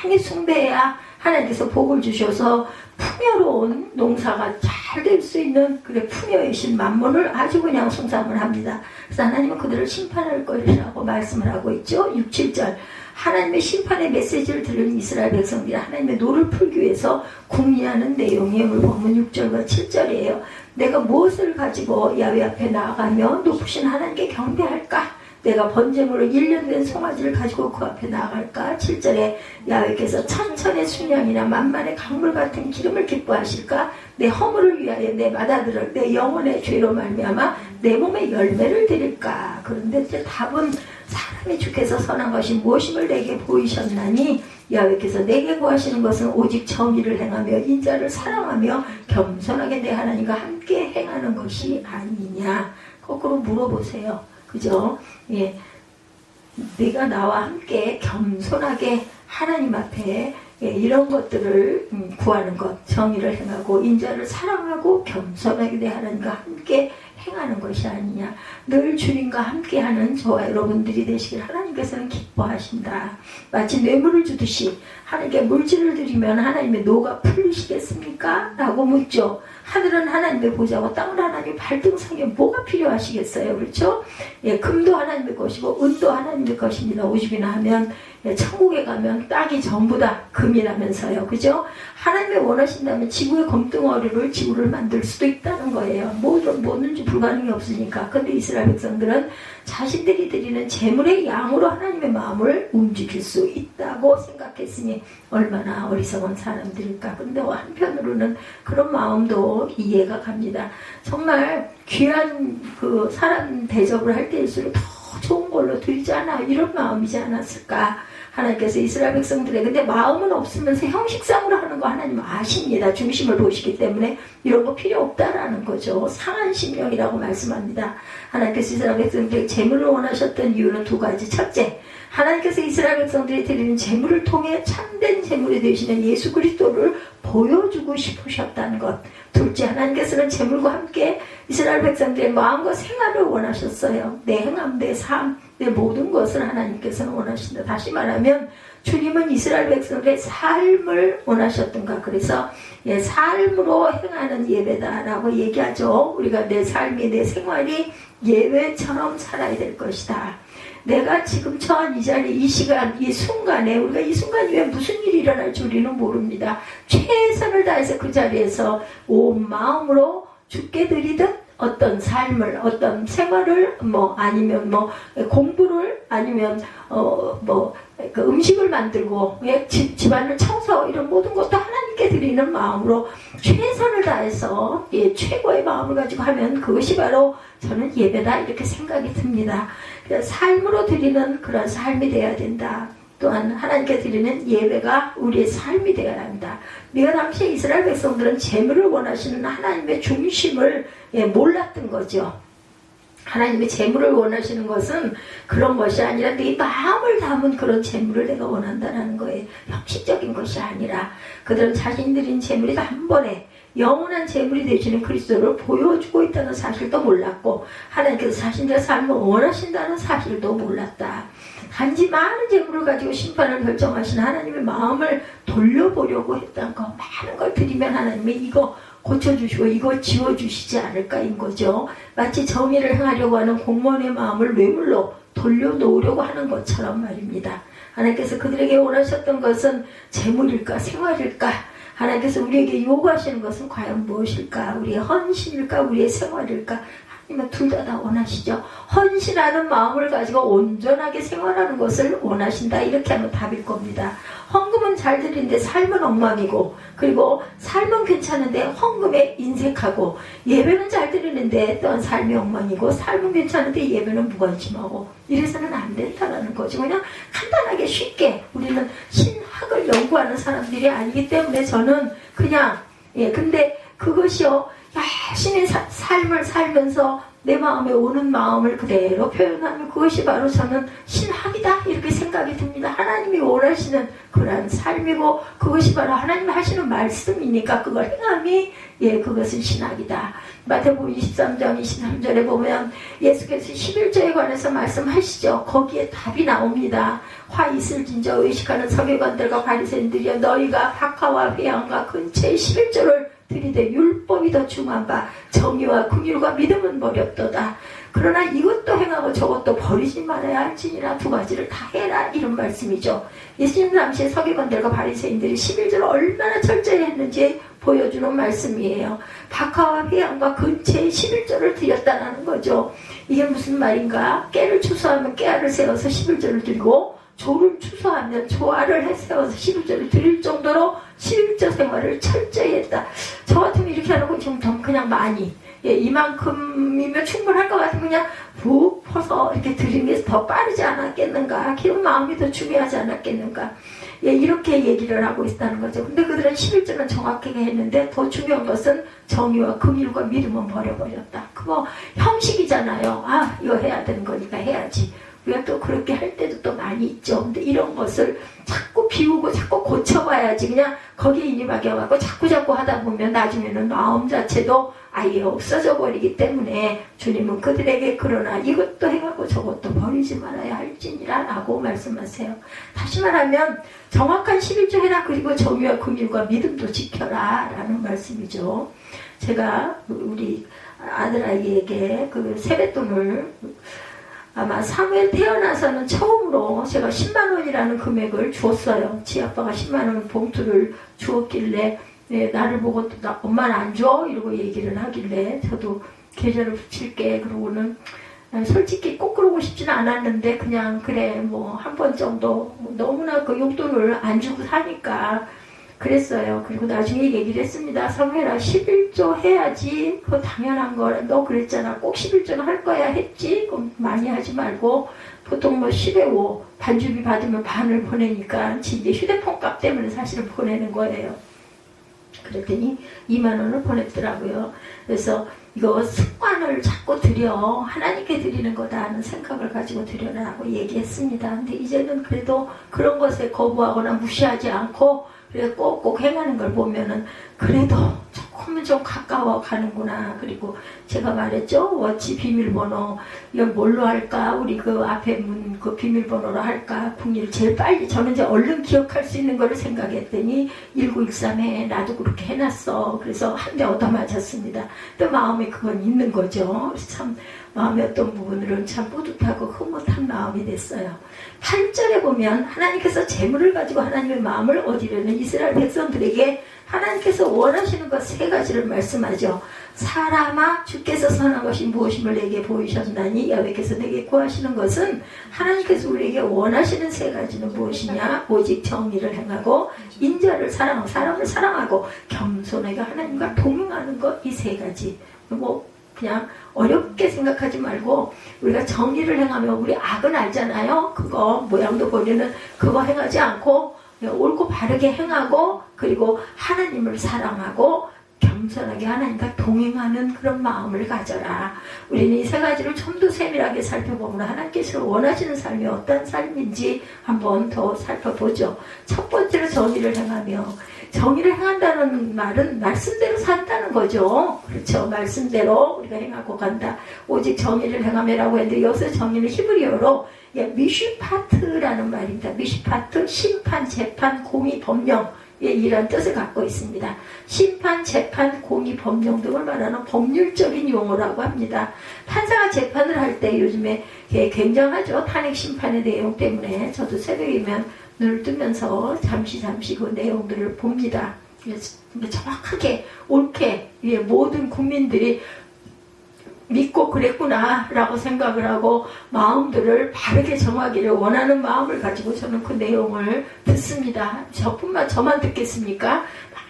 Speaker 1: 많이 숭배해야 하나님께서 복을 주셔서 풍요로운 농사가 잘 될 수 있는 풍요의 신 만몬을 아주 그냥 숭상을 합니다. 그래서 하나님은 그들을 심판할 것이라고 말씀을 하고 있죠. 6, 7절 하나님의 심판의 메시지를 들은 이스라엘 백성들이 하나님의 노를 풀기 위해서 궁리하는 내용이 오늘 본문 6절과 7절이에요. 내가 무엇을 가지고 야훼 앞에 나아가며 높으신 하나님께 경배할까? 내가 번제물로 1년 된 송아지를 가지고 그 앞에 나아갈까? 7절에 야훼께서 천천의 순양이나 만만의 강물 같은 기름을 기뻐하실까? 내 허물을 위하여 내 맏아들을 내 영혼의 죄로 말미암아 내 몸에 열매를 드릴까? 그런데 이제 답은 사람이 주께서 선한 것이 무엇임을 내게 보이셨나니 야훼께서 내게 구하시는 것은 오직 정의를 행하며 인자를 사랑하며 겸손하게 내 하나님과 함께 행하는 것이 아니냐. 거꾸로 물어보세요. 그죠? 내가 나와 함께 겸손하게 하나님 앞에 이런 것들을 구하는 것, 정의를 행하고 인자를 사랑하고 겸손하게 내 하나님과 함께 행하는 것이 아니냐. 늘 주님과 함께하는 저와 여러분들이 되시길 하나님께서는 기뻐하신다. 마치 뇌물을 주듯이 하나님께 물질을 드리면 하나님의 노가 풀리시겠습니까? 라고 묻죠. 하늘은 하나님의 보좌고 땅은 하나님의 발등상에 뭐가 필요하시겠어요? 그렇죠? 금도 하나님의 것이고 은도 하나님의 것입니다. 오죽이나 하면 천국에 가면 땅이 전부 다 금이라면서요. 그죠? 하나님이 원하신다면 지구의 검둥어리를 지구를 만들 수도 있다는 거예요. 뭐든지 불가능이 없으니까. 근데 이스라엘 백성들은 자신들이 드리는 재물의 양으로 하나님의 마음을 움직일 수 있다고 생각했으니 얼마나 어리석은 사람들일까. 근데 한편으로는 그런 마음도 이해가 갑니다. 정말 귀한 사람 대접을 할 때일수록 더 좋은 걸로 드리지 않아? 이런 마음이지 않았을까? 하나님께서 이스라엘 백성들의 근데 마음은 없으면서 형식상으로 하는 거 하나님 아십니다. 중심을 보시기 때문에 이런 거 필요 없다라는 거죠. 상한 심령이라고 말씀합니다. 하나님께서 이스라엘 백성들에게 재물을 원하셨던 이유는 두 가지. 첫째, 하나님께서 이스라엘 백성들이 드리는 재물을 통해 참된 재물이 되시는 예수 그리스도를 보여주고 싶으셨다는 것. 둘째, 하나님께서는 재물과 함께 이스라엘 백성들의 마음과 생활을 원하셨어요. 내 행함, 내 삶, 내 모든 것을 하나님께서는 원하신다. 다시 말하면 주님은 이스라엘 백성들의 삶을 원하셨던가. 그래서 삶으로 행하는 예배다라고 얘기하죠. 우리가 내 삶이, 내 생활이 예배처럼 살아야 될 것이다. 내가 지금 처한 이 자리, 이 시간, 이 순간에 우리가 이 순간 이후에 무슨 일이 일어날지 우리는 모릅니다. 최선을 다해서 그 자리에서 온 마음으로 주께 드리듯 어떤 삶을, 어떤 생활을, 아니면 공부를, 아니면 그 음식을 만들고 집안을 청소 이런 모든 것도 하나님께 드리는 마음으로 최선을 다해서 최고의 마음을 가지고 하면 그것이 바로 저는 예배다 이렇게 생각이 듭니다. 삶으로 드리는 그런 삶이 되어야 된다. 또한 하나님께 드리는 예배가 우리의 삶이 되어야 한다. 미가 당시에 이스라엘 백성들은 재물을 원하시는 하나님의 중심을 몰랐던 거죠. 하나님의 재물을 원하시는 것은 그런 것이 아니라 네 마음을 담은 그런 재물을 내가 원한다는 거예요. 형식적인 것이 아니라 그들은 자신들인 재물이 한 번에 영원한 재물이 되시는 그리스도를 보여주고 있다는 사실도 몰랐고 하나님께서 자신들의 삶을 원하신다는 사실도 몰랐다. 단지 많은 재물을 가지고 심판을 결정하시는 하나님의 마음을 돌려보려고 했던 거. 많은 걸 드리면 하나님이 이거 고쳐주시고 이거 지워주시지 않을까인 거죠. 마치 정의를 행하려고 하는 공무원의 마음을 뇌물로 돌려놓으려고 하는 것처럼 말입니다. 하나님께서 그들에게 원하셨던 것은 재물일까 생활일까? 하나님께서 우리에게 요구하시는 것은 과연 무엇일까? 우리의 헌신일까? 우리의 생활일까? 하나님은 둘 다 원하시죠. 헌신하는 마음을 가지고 온전하게 생활하는 것을 원하신다. 이렇게 하면 답일 겁니다. 헌금은 잘 드리는데 삶은 엉망이고, 그리고 삶은 괜찮은데 헌금에 인색하고, 예배는 잘 드리는데 또한 삶이 엉망이고, 삶은 괜찮은데 예배는 무관심하고, 이래서는 안 된다는 거죠. 그냥 간단하게 쉽게 우리는 신학을 연구하는 사람들이 아니기 때문에 저는 그냥 근데 그것이요 신의 삶을 살면서 내 마음에 오는 마음을 그대로 표현하면 그것이 바로 저는 신학이다 이렇게 생각이 듭니다. 하나님이 원하시는 그러한 삶이고 그것이 바로 하나님이 하시는 말씀이니까 그걸 행함이 그것은 신학이다. 마태복음 23장 23절에 보면 예수께서 11조에 관해서 말씀하시죠. 거기에 답이 나옵니다. 화 있을진저 의식하는 서기관들과 바리새인들이여 너희가 박하와 회양과 근처에 11조를 드리되 율법이 더 중한 바 정의와 긍휼과 믿음은 버렸도다. 그러나 이것도 행하고 저것도 버리지 말아야 할지니라 두 가지를 다 해라 이런 말씀이죠. 예수님 당시에 서기관들과 바리새인들이 11조를 얼마나 철저히 했는지 보여주는 말씀이에요. 박하와 회양과 근처에 11조를 드렸다는 거죠. 이게 무슨 말인가? 깨를 추수하면 깨알을 세워서 11조를 드리고 조를 추수하면 조알을 세워서 11조를 드릴 정도로 11조 생활을 철저히 했다. 저 같으면 이렇게 하는 건 좀 그냥 많이 이만큼이면 충분할 것 같으면 그냥 푹 퍼서 이렇게 드리는 게 더 빠르지 않았겠는가? 그런 마음이 더 중요하지 않았겠는가? 이렇게 얘기를 하고 있다는 거죠. 근데 그들은 11조는 정확하게 했는데 더 중요한 것은 정의와 긍휼과 믿음은 버려버렸다. 그거 형식이잖아요. 아 이거 해야 되는 거니까 해야지. 우리가 또 그렇게 할 때도 또 많이 있죠. 근데 이런 것을 자꾸 비우고 자꾸 고쳐봐야지. 그냥 거기에 인이 막혀갖고 자꾸 하다 보면 나중에는 마음 자체도 아예 없어져 버리기 때문에 주님은 그들에게 그러나 이것도 행하고 저것도 버리지 말아야 할지니라 라고 말씀하세요. 다시 말하면 정확한 11조 해라. 그리고 정의와 긍휼과 믿음도 지켜라 라는 말씀이죠. 제가 우리 아들아이에게 그 세뱃돈을 아마 사무엘 태어나서는 처음으로 제가 10만 원이라는 금액을 주었어요. 지 아빠가 10만 원 봉투를 주었길래 나를 보고 나 엄마는 안 줘? 이러고 얘기를 하길래 저도 계좌를 붙일게. 그러고는 솔직히 꼭 그러고 싶지는 않았는데 그냥 그래 뭐 한 번 정도 너무나 그 용돈을 안 주고 사니까 그랬어요. 그리고 나중에 얘기를 했습니다. 성현아 11조 해야지. 그거 당연한 거야. 너 그랬잖아. 꼭 11조는 할 거야 했지. 그럼 많이 하지 말고 보통 뭐 10에 5 반주비 받으면 반을 보내니까 이제 휴대폰 값 때문에 사실은 보내는 거예요. 그랬더니 2만 원을 보냈더라고요. 그래서 이거 습관을 자꾸 들여 하나님께 드리는 거다 하는 생각을 가지고 드려라고 얘기했습니다. 근데 이제는 그래도 그런 것에 거부하거나 무시하지 않고 그래 꼭꼭 행하는 걸 보면은 그래도 조금은 좀 가까워 가는구나. 그리고 제가 말했죠. 워치 비밀번호 이걸 뭘로 할까? 우리 그 앞에 문 그 비밀번호로 할까? 국리를 제일 빨리 저는 이제 얼른 기억할 수 있는 거를 생각했더니 1913에 나도 그렇게 해놨어. 그래서 한 대 얻어맞았습니다. 또 마음에 그건 있는 거죠. 그래서 참 마음의 어떤 부분으로는 참 뿌듯하고 흐뭇한 마음이 됐어요. 8절에 보면 하나님께서 재물을 가지고 하나님의 마음을 얻으려는 이스라엘 백성들에게 하나님께서 원하시는 것 3가지를 말씀하죠. 사람아 주께서 선한 것이 무엇임을 내게 보이셨나니 야훼께서 내게 구하시는 것은 하나님께서 우리에게 원하시는 3가지는 무엇이냐? 오직 정의를 행하고 인자를 사랑하고 사람을 사랑하고 겸손하게 하나님과 동행하는 것. 이 3가지. 뭐 그냥 어렵게 생각하지 말고 우리가 정의를 행하면 우리 악은 알잖아요. 그거 모양도 보리는 그거 행하지 않고 옳고 바르게 행하고 그리고 하나님을 사랑하고 겸손하게 하나님과 동행하는 그런 마음을 가져라. 우리는 이 3가지를 좀 더 세밀하게 살펴보면 하나님께서 원하시는 삶이 어떤 삶인지 한번 더 살펴보죠. 첫 번째로 정의를 행하며, 정의를 행한다는 말은 말씀대로 산다는 거죠. 그렇죠. 말씀대로 우리가 행하고 간다. 오직 정의를 행하며라고 했는데 여기서 정의는 히브리어로 미슈파트라는 말입니다. 미슈파트, 심판, 재판, 공의, 법령 이런 뜻을 갖고 있습니다. 심판, 재판, 공의, 법령 등을 말하는 법률적인 용어라고 합니다. 판사가 재판을 할 때 요즘에 굉장하죠. 탄핵 심판의 내용 때문에 저도 새벽이면 눈을 뜨면서 잠시 그 내용들을 봅니다. 정확하게 옳게 모든 국민들이 믿고 그랬구나 라고 생각을 하고 마음들을 바르게 정하기를 원하는 마음을 가지고 저는 그 내용을 듣습니다. 저만 듣겠습니까?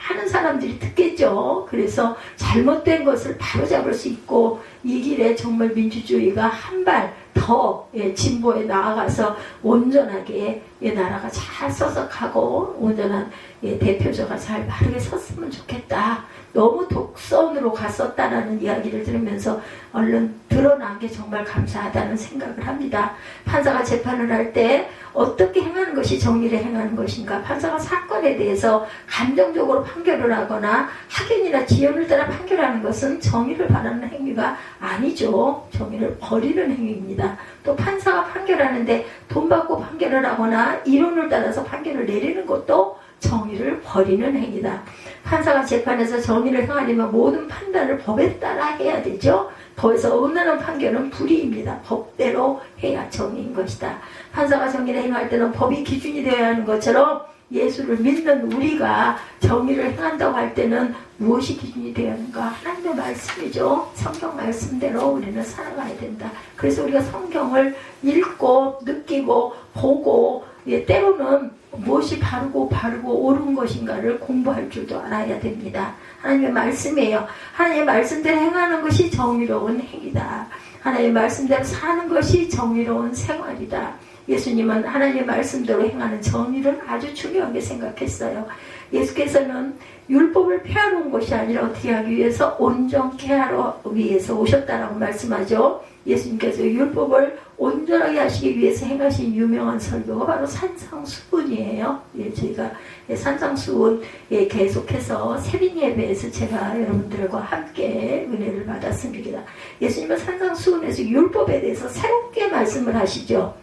Speaker 1: 많은 사람들이 듣겠죠. 그래서 잘못된 것을 바로잡을 수 있고 이 길에 정말 민주주의가 한 발 더 진보에 나아가서 온전하게 나라가 잘 서석하고 온전한 대표자가 잘 바르게 섰으면 좋겠다. 너무 독선으로 갔었다라는 이야기를 들으면서 얼른 드러난 게 정말 감사하다는 생각을 합니다. 판사가 재판을 할 때 어떻게 행하는 것이 정의를 행하는 것인가? 판사가 사건에 대해서 감정적으로 판결을 하거나 학연이나 지연을 따라 판결하는 것은 정의를 바라는 행위가 아니죠. 정의를 버리는 행위입니다. 또 판사가 판결하는데 돈 받고 판결을 하거나 이론을 따라서 판결을 내리는 것도 정의를 버리는 행위다. 판사가 재판에서 정의를 행하려면 모든 판단을 법에 따라 해야 되죠. 법에서 어긋나는 판결은 불의입니다. 법대로 해야 정의인 것이다. 판사가 정의를 행할 때는 법이 기준이 되어야 하는 것처럼 예수를 믿는 우리가 정의를 행한다고 할 때는 무엇이 기준이 되어야 하는가? 하나님의 말씀이죠. 성경 말씀대로 우리는 살아가야 된다. 그래서 우리가 성경을 읽고 느끼고 보고 때로는 무엇이 바르고 옳은 것인가를 공부할 줄도 알아야 됩니다. 하나님의 말씀이에요. 하나님의 말씀대로 행하는 것이 정의로운 행위다. 하나님의 말씀대로 사는 것이 정의로운 생활이다. 예수님은 하나님의 말씀대로 행하는 정의를 아주 중요하게 생각했어요. 예수께서는 율법을 폐하러 온 것이 아니라 어떻게 하기 위해서 온전케 하러 위해서 오셨다라고 말씀하죠. 예수님께서 율법을 온전하게 하시기 위해서 행하신 유명한 설교가 바로 산상수훈이에요. 저희가 산상수훈 계속해서 세빈 예배에서 제가 여러분들과 함께 은혜를 받았습니다. 예수님은 산상수훈에서 율법에 대해서 새롭게 말씀을 하시죠.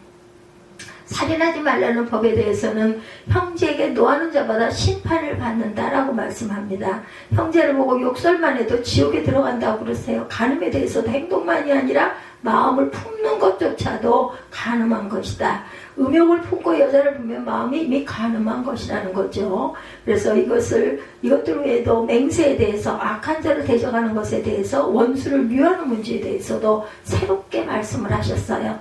Speaker 1: 살인하지 말라는 법에 대해서는 형제에게 노하는 자마다 심판을 받는다라고 말씀합니다. 형제를 보고 욕설만 해도 지옥에 들어간다고 그러세요. 간음에 대해서도 행동만이 아니라 마음을 품는 것조차도 간음한 것이다. 음욕을 품고 여자를 보면 마음이 이미 간음한 것이라는 거죠. 그래서 이것들 외에도 맹세에 대해서 악한 자를 대적하는 것에 대해서 원수를 묘하는 문제에 대해서도 새롭게 말씀을 하셨어요.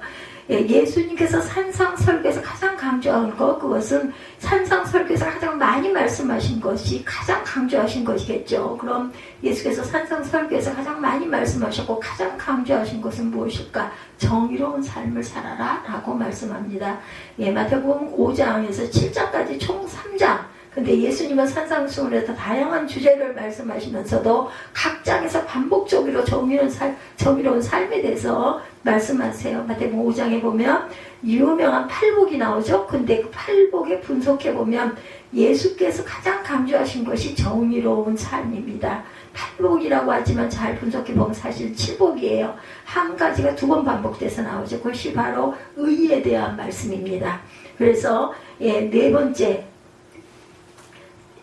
Speaker 1: 예수님께서 산상 설교에서 가장 강조하신 강조하는 것, 그것은 산상설교에서 가장 많이 말씀하신 것이 가장 강조하신 것이겠죠. 그럼 예수께서 산상설교에서 가장 많이 말씀하셨고 가장 강조하신 것은 무엇일까? 정의로운 삶을 살아라 라고 말씀합니다. 예, 마태복음 5장에서 7장까지 총 3장. 근데 예수님은 산상수훈에서 다양한 주제를 말씀하시면서도 각 장에서 반복적으로 정의로운 삶에 대해서 말씀하세요. 마태복음 5장에 보면 유명한 팔복이 나오죠. 근데 그 팔복에 분석해보면 예수께서 가장 강조하신 것이 정의로운 삶입니다. 팔복이라고 하지만 잘 분석해보면 사실 7복이에요. 한 가지가 2번 반복돼서 나오죠. 그것이 바로 의에 대한 말씀입니다. 그래서 4번째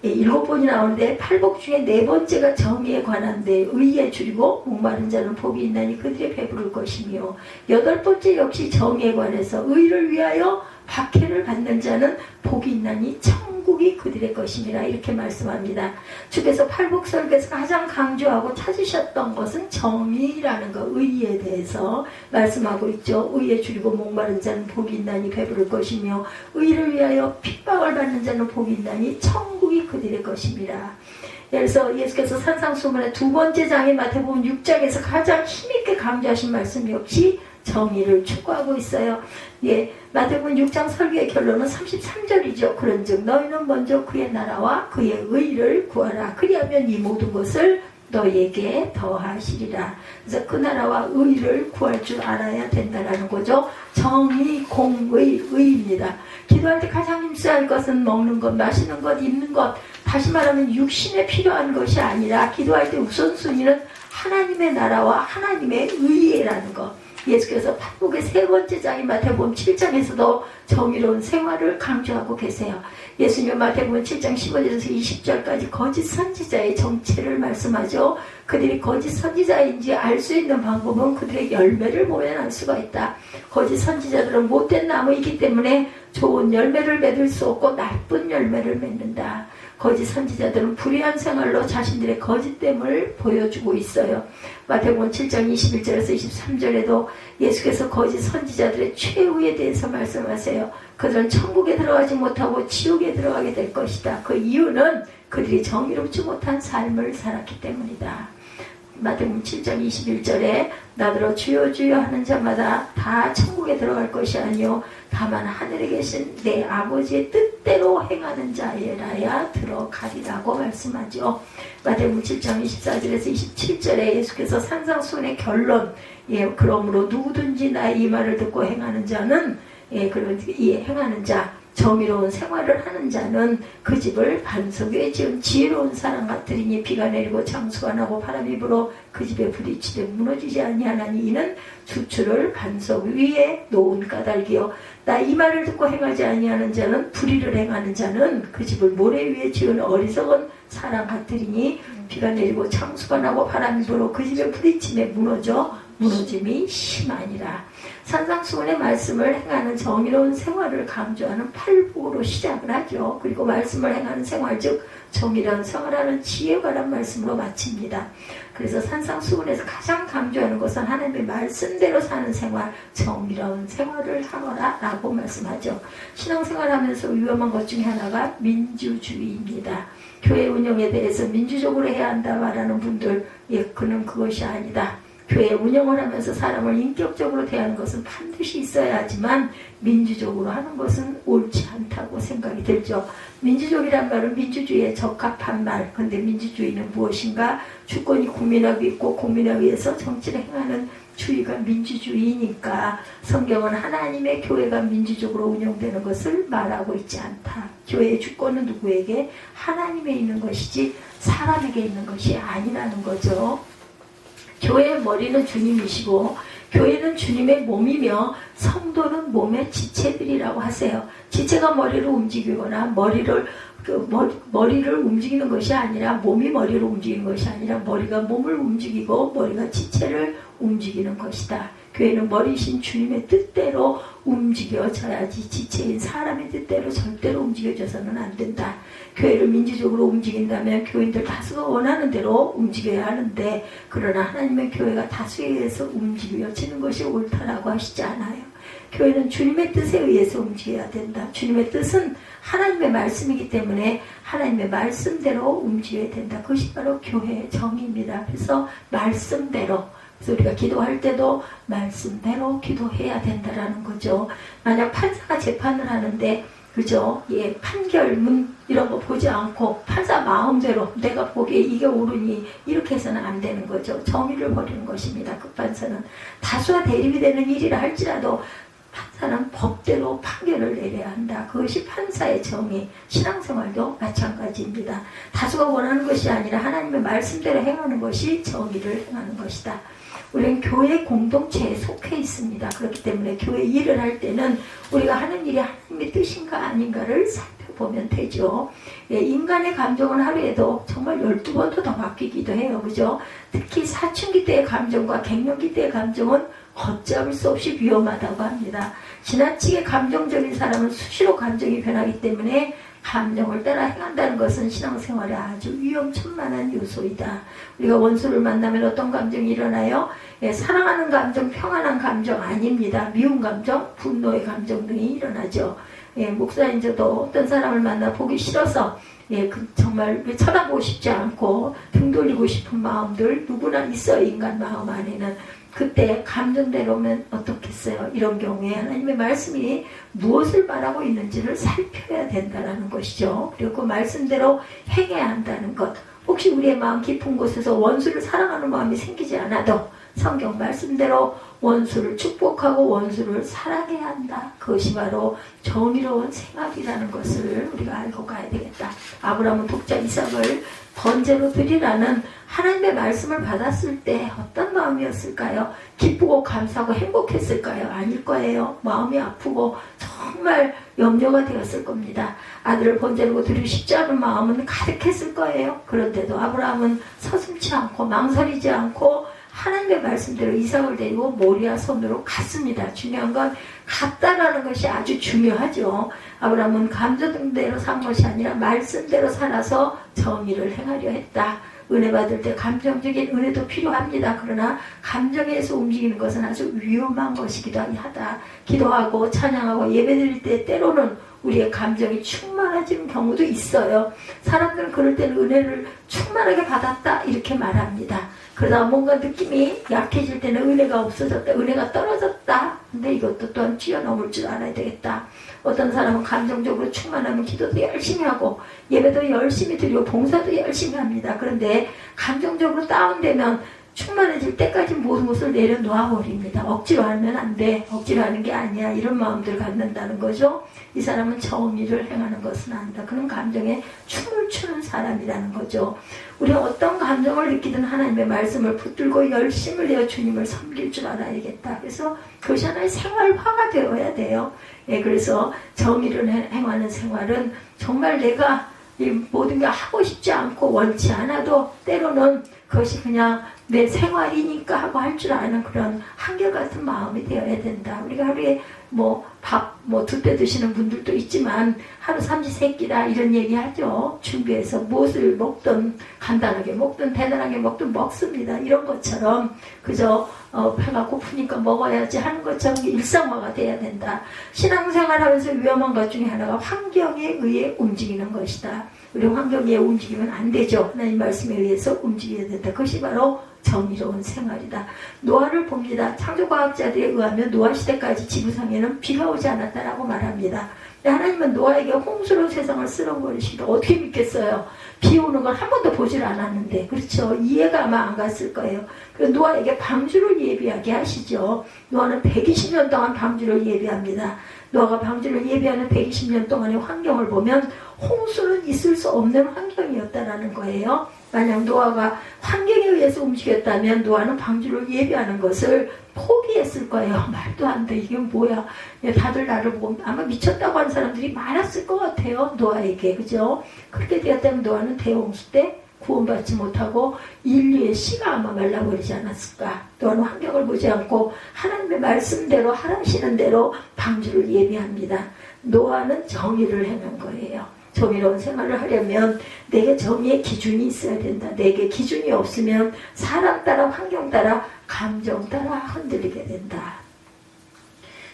Speaker 1: 7번이 나오는데 8복 중에 4번째가 정의에 관한데 의에 줄이고 목마른 자는 복이 있나니 그들의 배부를 것이며 8번째 역시 정의에 관해서 의를 위하여 박해를 받는 자는 복이 있나니 천국이 그들의 것이니라 이렇게 말씀합니다. 주께서 팔복 설교에서 가장 강조하고 찾으셨던 것은 정의라는 것, 의에 대해서 말씀하고 있죠. 의에 줄이고 목마른 자는 복이 있나니 배부를 것이며 의를 위하여 핍박을 받는 자는 복이 있나니 천국이 그들의 것입니다. 그래서 예수께서 산상수훈의 2번째 장인 마태복음 6장에서 가장 힘있게 강조하신 말씀 역시 정의를 추구하고 있어요. 예, 마태복음 6장 설교의 결론은 33절이죠. 그런즉 너희는 먼저 그의 나라와 그의 의를 구하라. 그리하면 이 모든 것을 너희에게 더하시리라. 그래서 그 나라와 의를 구할 줄 알아야 된다라는 거죠. 정의, 공의, 의입니다. 기도할 때 가장 힘써야 할 것은 먹는 것, 마시는 것, 입는 것. 다시 말하면 육신에 필요한 것이 아니라 기도할 때 우선순위는 하나님의 나라와 하나님의 의라는 것. 예수께서 팔복의 3번째 장인 마태복음 7장에서도 정의로운 생활을 강조하고 계세요. 예수님은 마태복음 7장 15절에서 20절까지 거짓 선지자의 정체를 말씀하죠. 그들이 거짓 선지자인지 알 수 있는 방법은 그들의 열매를 보면 알 수가 있다. 거짓 선지자들은 못된 나무이기 때문에 좋은 열매를 맺을 수 없고 나쁜 열매를 맺는다. 거짓 선지자들은 불의한 생활로 자신들의 거짓됨을 보여주고 있어요. 마태복음 7장 21절에서 23절에도 예수께서 거짓 선지자들의 최후에 대해서 말씀하세요. 그들은 천국에 들어가지 못하고 지옥에 들어가게 될 것이다. 그 이유는 그들이 정의롭지 못한 삶을 살았기 때문이다. 마태복음 7장 21절에 나더러 주여 주여 하는 자마다 다 천국에 들어갈 것이 아니요 다만 하늘에 계신 내 아버지의 뜻대로 행하는 자에라야 들어가리라고 말씀하죠. 마태복음 7장 24절에서 27절에 예수께서 산상수훈의 결론, 그러므로 누구든지 나의 이 말을 듣고 행하는 자는 행하는 자, 정의로운 생활을 하는 자는 그 집을 반석 위에 지은 지혜로운 사람 같으리니 비가 내리고 장수가 나고 바람이 불어 그 집에 부딪히되 무너지지 아니하나니 이는 주추를 반석 위에 놓은 까닭이요 나 이 말을 듣고 행하지 아니하는 자는 불의를 행하는 자는 그 집을 모래 위에 지은 어리석은 사람 같으리니 비가 내리고 장수가 나고 바람이 불어 그 집에 부딪히며 무너짐이 심하니라. 산상수훈의 말씀을 행하는 정의로운 생활을 강조하는 팔복으로 시작을 하죠. 그리고 말씀을 행하는 생활, 즉 정의로운 생활하는 지혜에 관한 말씀으로 마칩니다. 그래서 산상수훈에서 가장 강조하는 것은 하나님의 말씀대로 사는 생활, 정의로운 생활을 하거라 라고 말씀하죠. 신앙생활하면서 위험한 것 중에 하나가 민주주의입니다. 교회 운영에 대해서 민주적으로 해야 한다 말하는 분들, 그는 그것이 아니다. 교회 운영을 하면서 사람을 인격적으로 대하는 것은 반드시 있어야 하지만 민주적으로 하는 것은 옳지 않다고 생각이 들죠. 민주적이란 말은 민주주의에 적합한 말. 근데 민주주의는 무엇인가? 주권이 국민하고 있고 국민에 의해서 정치를 행하는 주의가 민주주의니까 성경은 하나님의 교회가 민주적으로 운영되는 것을 말하고 있지 않다. 교회의 주권은 누구에게? 하나님에 있는 것이지 사람에게 있는 것이 아니라는 거죠. 교회의 머리는 주님이시고 교회는 주님의 몸이며 성도는 몸의 지체들이라고 하세요. 지체가 머리를 움직이거나 머리를 움직이는 것이 아니라 몸이 머리를 움직이는 것이 아니라 머리가 몸을 움직이고 머리가 지체를 움직이는 것이다. 교회는 머리이신 주님의 뜻대로 움직여져야지 지체인 사람의 뜻대로 절대로 움직여져서는 안 된다. 교회를 민주적으로 움직인다면 교인들 다수가 원하는 대로 움직여야 하는데 그러나 하나님의 교회가 다수에 의해서 움직여지는 것이 옳다라고 하시지 않아요. 교회는 주님의 뜻에 의해서 움직여야 된다. 주님의 뜻은 하나님의 말씀이기 때문에 하나님의 말씀대로 움직여야 된다. 그것이 바로 교회의 정의입니다. 그래서 말씀대로, 그래서 우리가 기도할 때도 말씀대로 기도해야 된다라는 거죠. 만약 판사가 재판을 하는데 그죠? 예, 판결문 이런 거 보지 않고 판사 마음대로 내가 보기에 이게 옳으니 이렇게 해서는 안 되는 거죠. 정의를 버리는 것입니다. 그 판사는 다수와 대립이 되는 일이라 할지라도 판사는 법대로 판결을 내려야 한다. 그것이 판사의 정의, 신앙생활도 마찬가지입니다. 다수가 원하는 것이 아니라 하나님의 말씀대로 행하는 것이 정의를 행하는 것이다. 우리는 교회 공동체에 속해 있습니다. 그렇기 때문에 교회 일을 할 때는 우리가 하는 일이 하나님의 뜻인가 아닌가를 살펴보면 되죠. 예, 인간의 감정은 하루에도 정말 12번도 더 바뀌기도 해요. 그죠? 특히 사춘기 때의 감정과 갱년기 때의 감정은 걷잡을 수 없이 위험하다고 합니다. 지나치게 감정적인 사람은 수시로 감정이 변하기 때문에 감정을 따라 행한다는 것은 신앙생활에 아주 위험천만한 요소이다. 우리가 원수를 만나면 어떤 감정이 일어나요? 예, 사랑하는 감정, 평안한 감정 아닙니다. 미운 감정, 분노의 감정 등이 일어나죠. 예, 목사인 저도 어떤 사람을 만나 보기 싫어서 예, 정말 쳐다보고 싶지 않고 등 돌리고 싶은 마음들 누구나 있어요. 인간 마음 안에는. 그때 감정대로면 어떻겠어요? 이런 경우에 하나님의 말씀이 무엇을 말하고 있는지를 살펴야 된다는 것이죠. 그리고 그 말씀대로 행해야 한다는 것. 혹시 우리의 마음 깊은 곳에서 원수를 사랑하는 마음이 생기지 않아도 성경 말씀대로 원수를 축복하고 원수를 사랑해야 한다. 그것이 바로 정의로운 생활이라는 것을 우리가 알고 가야 되겠다. 아브라함은 독자 이삭을 번제로 드리라는 하나님의 말씀을 받았을 때 어떤 마음이었을까요? 기쁘고 감사하고 행복했을까요? 아닐 거예요. 마음이 아프고 정말 염려가 되었을 겁니다. 아들을 번제로 드리고 싶지 않은 마음은 가득했을 거예요. 그런데도 아브라함은 서슴지 않고 망설이지 않고 하나님의 말씀대로 이삭을 데리고 모리아 섬으로 갔습니다. 중요한 건 갔다라는 것이 아주 중요하죠. 아브라함은 감정대로 산 것이 아니라 말씀대로 살아서 정의를 행하려 했다. 은혜 받을 때 감정적인 은혜도 필요합니다. 그러나 감정에서 움직이는 것은 아주 위험한 것이기도 하다. 기도하고 찬양하고 예배드릴 때 때로는 우리의 감정이 충만해지는 경우도 있어요. 사람들은 그럴 때는 은혜를 충만하게 받았다 이렇게 말합니다. 그러다 뭔가 느낌이 약해질 때는 은혜가 없어졌다, 은혜가 떨어졌다. 근데 이것도 또한 뛰어넘을 줄 알아야 되겠다. 어떤 사람은 감정적으로 충만하면 기도도 열심히 하고 예배도 열심히 드리고 봉사도 열심히 합니다. 그런데 감정적으로 다운되면 충만해질 때까지 모든 것을 내려놓아 버립니다. 억지로 하면 안 돼. 억지로 하는 게 아니야. 이런 마음들을 갖는다는 거죠. 이 사람은 정의를 행하는 것은 아니다. 그런 감정에 춤을 추는 사람이라는 거죠. 우리가 어떤 감정을 느끼든 하나님의 말씀을 붙들고 열심을 내어 주님을 섬길 줄 알아야겠다. 그래서 그것이 하나의 생활화가 되어야 돼요. 예, 그래서 정의를 행하는 생활은 정말 내가 이 모든 게 하고 싶지 않고 원치 않아도 때로는 그것이 그냥 내 생활이니까 하고 할 줄 아는 그런 한결같은 마음이 되어야 된다. 우리가 하루에 밥 2배 드시는 분들도 있지만 하루 삼시세끼다 이런 얘기 하죠. 준비해서 무엇을 먹든 간단하게 먹든 대단하게 먹든 먹습니다. 이런 것처럼 그저 배가 고프니까 먹어야지 하는 것처럼 일상화가 돼야 된다. 신앙생활하면서 위험한 것 중에 하나가 환경에 의해 움직이는 것이다. 우리 환경에 의해 움직이면 안 되죠. 하나님 말씀에 의해서 움직여야 된다. 그것이 바로 정의로운 생활이다. 노아를 봅니다. 창조과학자들에 의하면 노아 시대까지 지구상에는 비가 오지 않았다라고 말합니다. 하나님은 노아에게 홍수로 세상을 쓸어버리시다. 어떻게 믿겠어요? 비 오는 걸 한 번도 보질 않았는데. 그렇죠. 이해가 아마 안 갔을 거예요. 그래서 노아에게 방주를 예비하게 하시죠. 노아는 120년 동안 방주를 예비합니다. 노아가 방주를 예비하는 120년 동안의 환경을 보면 홍수는 있을 수 없는 환경이었다라는 거예요. 만약 노아가 환경에 의해서 움직였다면 노아는 방주를 예비하는 것을 포기했을 거예요. 말도 안 돼. 이게 뭐야. 다들 나를 보고 아마 미쳤다고 하는 사람들이 많았을 것 같아요. 노아에게. 그죠? 그렇게 되었다면 노아는 대홍수 때 구원받지 못하고 인류의 씨가 아마 말라버리지 않았을까. 또한 환경을 보지 않고 하나님의 말씀대로 하라시는 대로 방주를 예비합니다. 노아는 정의를 행한 거예요. 정의로운 생활을 하려면 내게 정의의 기준이 있어야 된다. 내게 기준이 없으면 사람 따라 환경 따라 감정 따라 흔들리게 된다.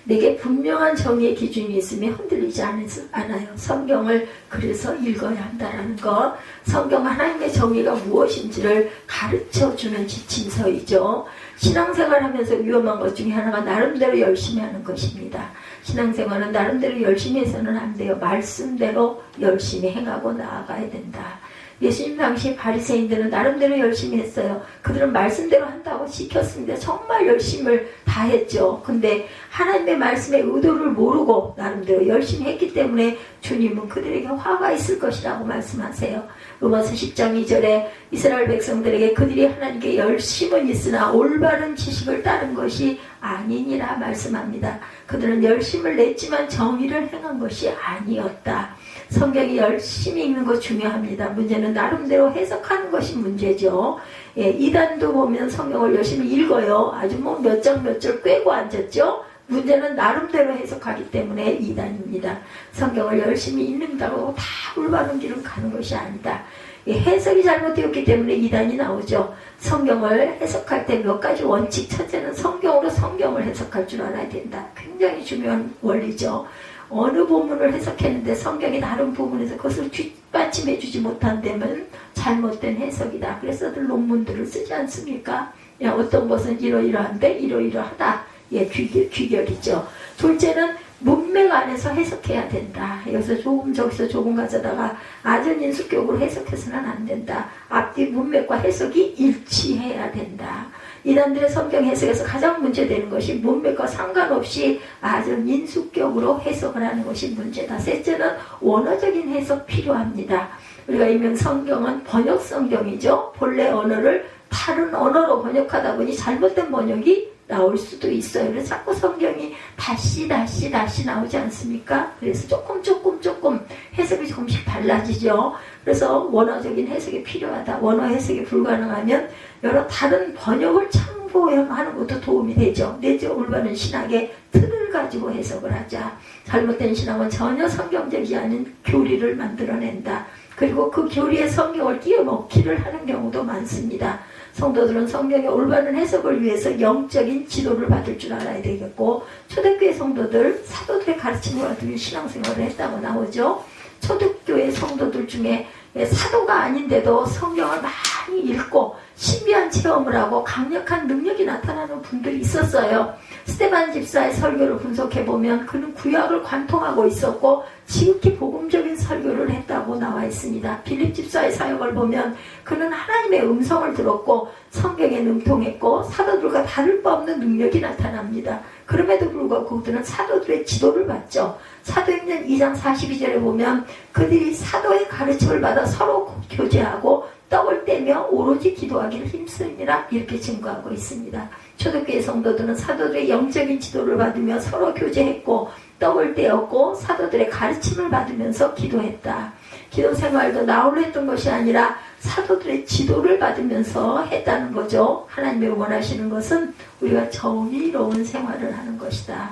Speaker 1: 내게 분명한 정의의 기준이 있으면 흔들리지 않아요. 성경을 그래서 읽어야 한다는 것. 성경 하나님의 정의가 무엇인지를 가르쳐주는 지침서이죠. 신앙생활하면서 위험한 것 중에 하나가 나름대로 열심히 하는 것입니다. 신앙생활은 나름대로 열심히 해서는 안 돼요. 말씀대로 열심히 행하고 나아가야 된다. 예수님 당시 바리새인들은 나름대로 열심히 했어요. 그들은 말씀대로 한다고 시켰습니다. 정말 열심을 다했죠. 근데 하나님의 말씀의 의도를 모르고 나름대로 열심히 했기 때문에 주님은 그들에게 화가 있을 것이라고 말씀하세요. 로마서 10장 2절에 이스라엘 백성들에게 그들이 하나님께 열심은 있으나 올바른 지식을 따른 것이 아니니라 말씀합니다. 그들은 열심을 냈지만 정의를 행한 것이 아니었다. 성경이 열심히 읽는 것 중요합니다. 문제는 나름대로 해석하는 것이 문제죠. 예, 이단도 보면 성경을 열심히 읽어요. 아주 뭐 몇 장 몇 절 꿰고 앉았죠. 문제는 나름대로 해석하기 때문에 이단입니다. 성경을 열심히 읽는다고 다 올바른 길을 가는 것이 아니다. 예, 해석이 잘못되었기 때문에 이단이 나오죠. 성경을 해석할 때 몇 가지 원칙. 첫째는 성경으로 성경을 해석할 줄 알아야 된다. 굉장히 중요한 원리죠. 어느 부분을 해석했는데 성경이 다른 부분에서 그것을 뒷받침해주지 못한다면 잘못된 해석이다. 그래서들 논문들을 쓰지 않습니까? 야, 어떤 것은 이러이러한데 이러이러하다. 예, 귀결이죠. 둘째는 문맥 안에서 해석해야 된다. 여기서 조금 저기서 조금 가져다가 아전인수격으로 해석해서는 안 된다. 앞뒤 문맥과 해석이 일치해야 된다. 이단들의 성경 해석에서 가장 문제되는 것이 문맥과 상관없이 아전인수격으로 해석을 하는 것이 문제다. 셋째는 원어적인 해석 필요합니다. 우리가 읽는 성경은 번역 성경이죠. 본래 언어를 다른 언어로 번역하다 보니 잘못된 번역이 나올 수도 있어요. 그래서 자꾸 성경이 다시 나오지 않습니까? 그래서 조금 해석이 조금씩 달라지죠. 그래서 원어적인 해석이 필요하다. 원어 해석이 불가능하면 여러 다른 번역을 참고하는 것도 도움이 되죠. 내적 올바른 신학의 틀을 가지고 해석을 하자. 잘못된 신학은 전혀 성경적이지 않은 교리를 만들어낸다. 그리고 그 교리에 성경을 끼워 넣기를 하는 경우도 많습니다. 성도들은 성경의 올바른 해석을 위해서 영적인 지도를 받을 줄 알아야 되겠고, 초대교회 성도들 사도들의 가르침을 받으며 신앙생활을 했다고 나오죠. 초대교회 성도들 중에 사도가 아닌데도 성경을 많이 읽고 신비한 체험을 하고 강력한 능력이 나타나는 분들이 있었어요. 스데반 집사의 설교를 분석해보면 그는 구약을 관통하고 있었고 지극히 복음적인 설교를 했다고 나와 있습니다. 빌립 집사의 사역을 보면 그는 하나님의 음성을 들었고 성경에 능통했고 사도들과 다를 바 없는 능력이 나타납니다. 그럼에도 불구하고 그들은 사도들의 지도를 받죠. 사도행전 2장 42절에 보면 그들이 사도의 가르침을 받아 서로 교제하고 떡을 떼며 오로지 기도하기를 힘쓰니라 이렇게 증거하고 있습니다. 초대교회 성도들은 사도들의 영적인 지도를 받으며 서로 교제했고 떡을 떼었고 사도들의 가르침을 받으면서 기도했다. 기도 생활도 나홀로 했던 것이 아니라 사도들의 지도를 받으면서 했다는 거죠. 하나님이 원하시는 것은 우리가 정의로운 생활을 하는 것이다.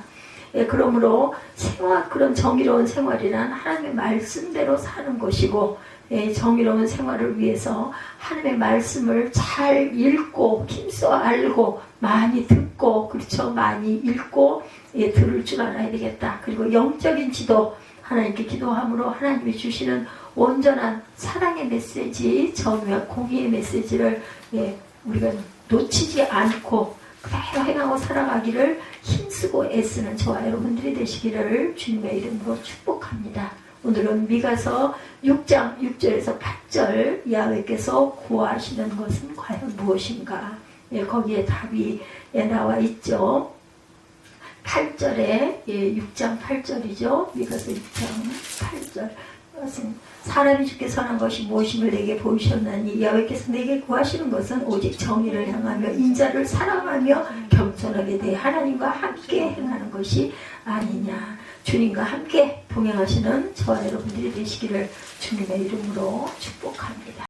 Speaker 1: 예, 그러므로 그런 정의로운 생활이란 하나님의 말씀대로 사는 것이고, 예, 정의로운 생활을 위해서 하나님의 말씀을 잘 읽고 힘써 알고 많이 듣고, 그렇죠, 많이 읽고, 예, 들을 줄 알아야 되겠다. 그리고 영적인 지도, 하나님께 기도함으로 하나님이 주시는 온전한 사랑의 메시지, 정의와 공의의 메시지를, 예, 우리가 놓치지 않고 그대로 행하고 살아가기를 힘쓰고 애쓰는 저와 여러분들이 되시기를 주님의 이름으로 축복합니다. 오늘은 미가서 6장 6절에서 8절 야훼께서 구하시는 것은 과연 무엇인가? 예, 거기에 답이 나와 있죠. 8절에 6장 8절이죠. 미가서 6장 8절. 사람이 주께 선한 것이 무엇임을 내게 보이셨나니 야훼께서 내게 구하시는 것은 오직 정의를 향하며 인자를 사랑하며 겸손하게 대해 하나님과 함께 행하는 것이 아니냐. 주님과 함께 동행하시는 저와 여러분들이 되시기를 주님의 이름으로 축복합니다.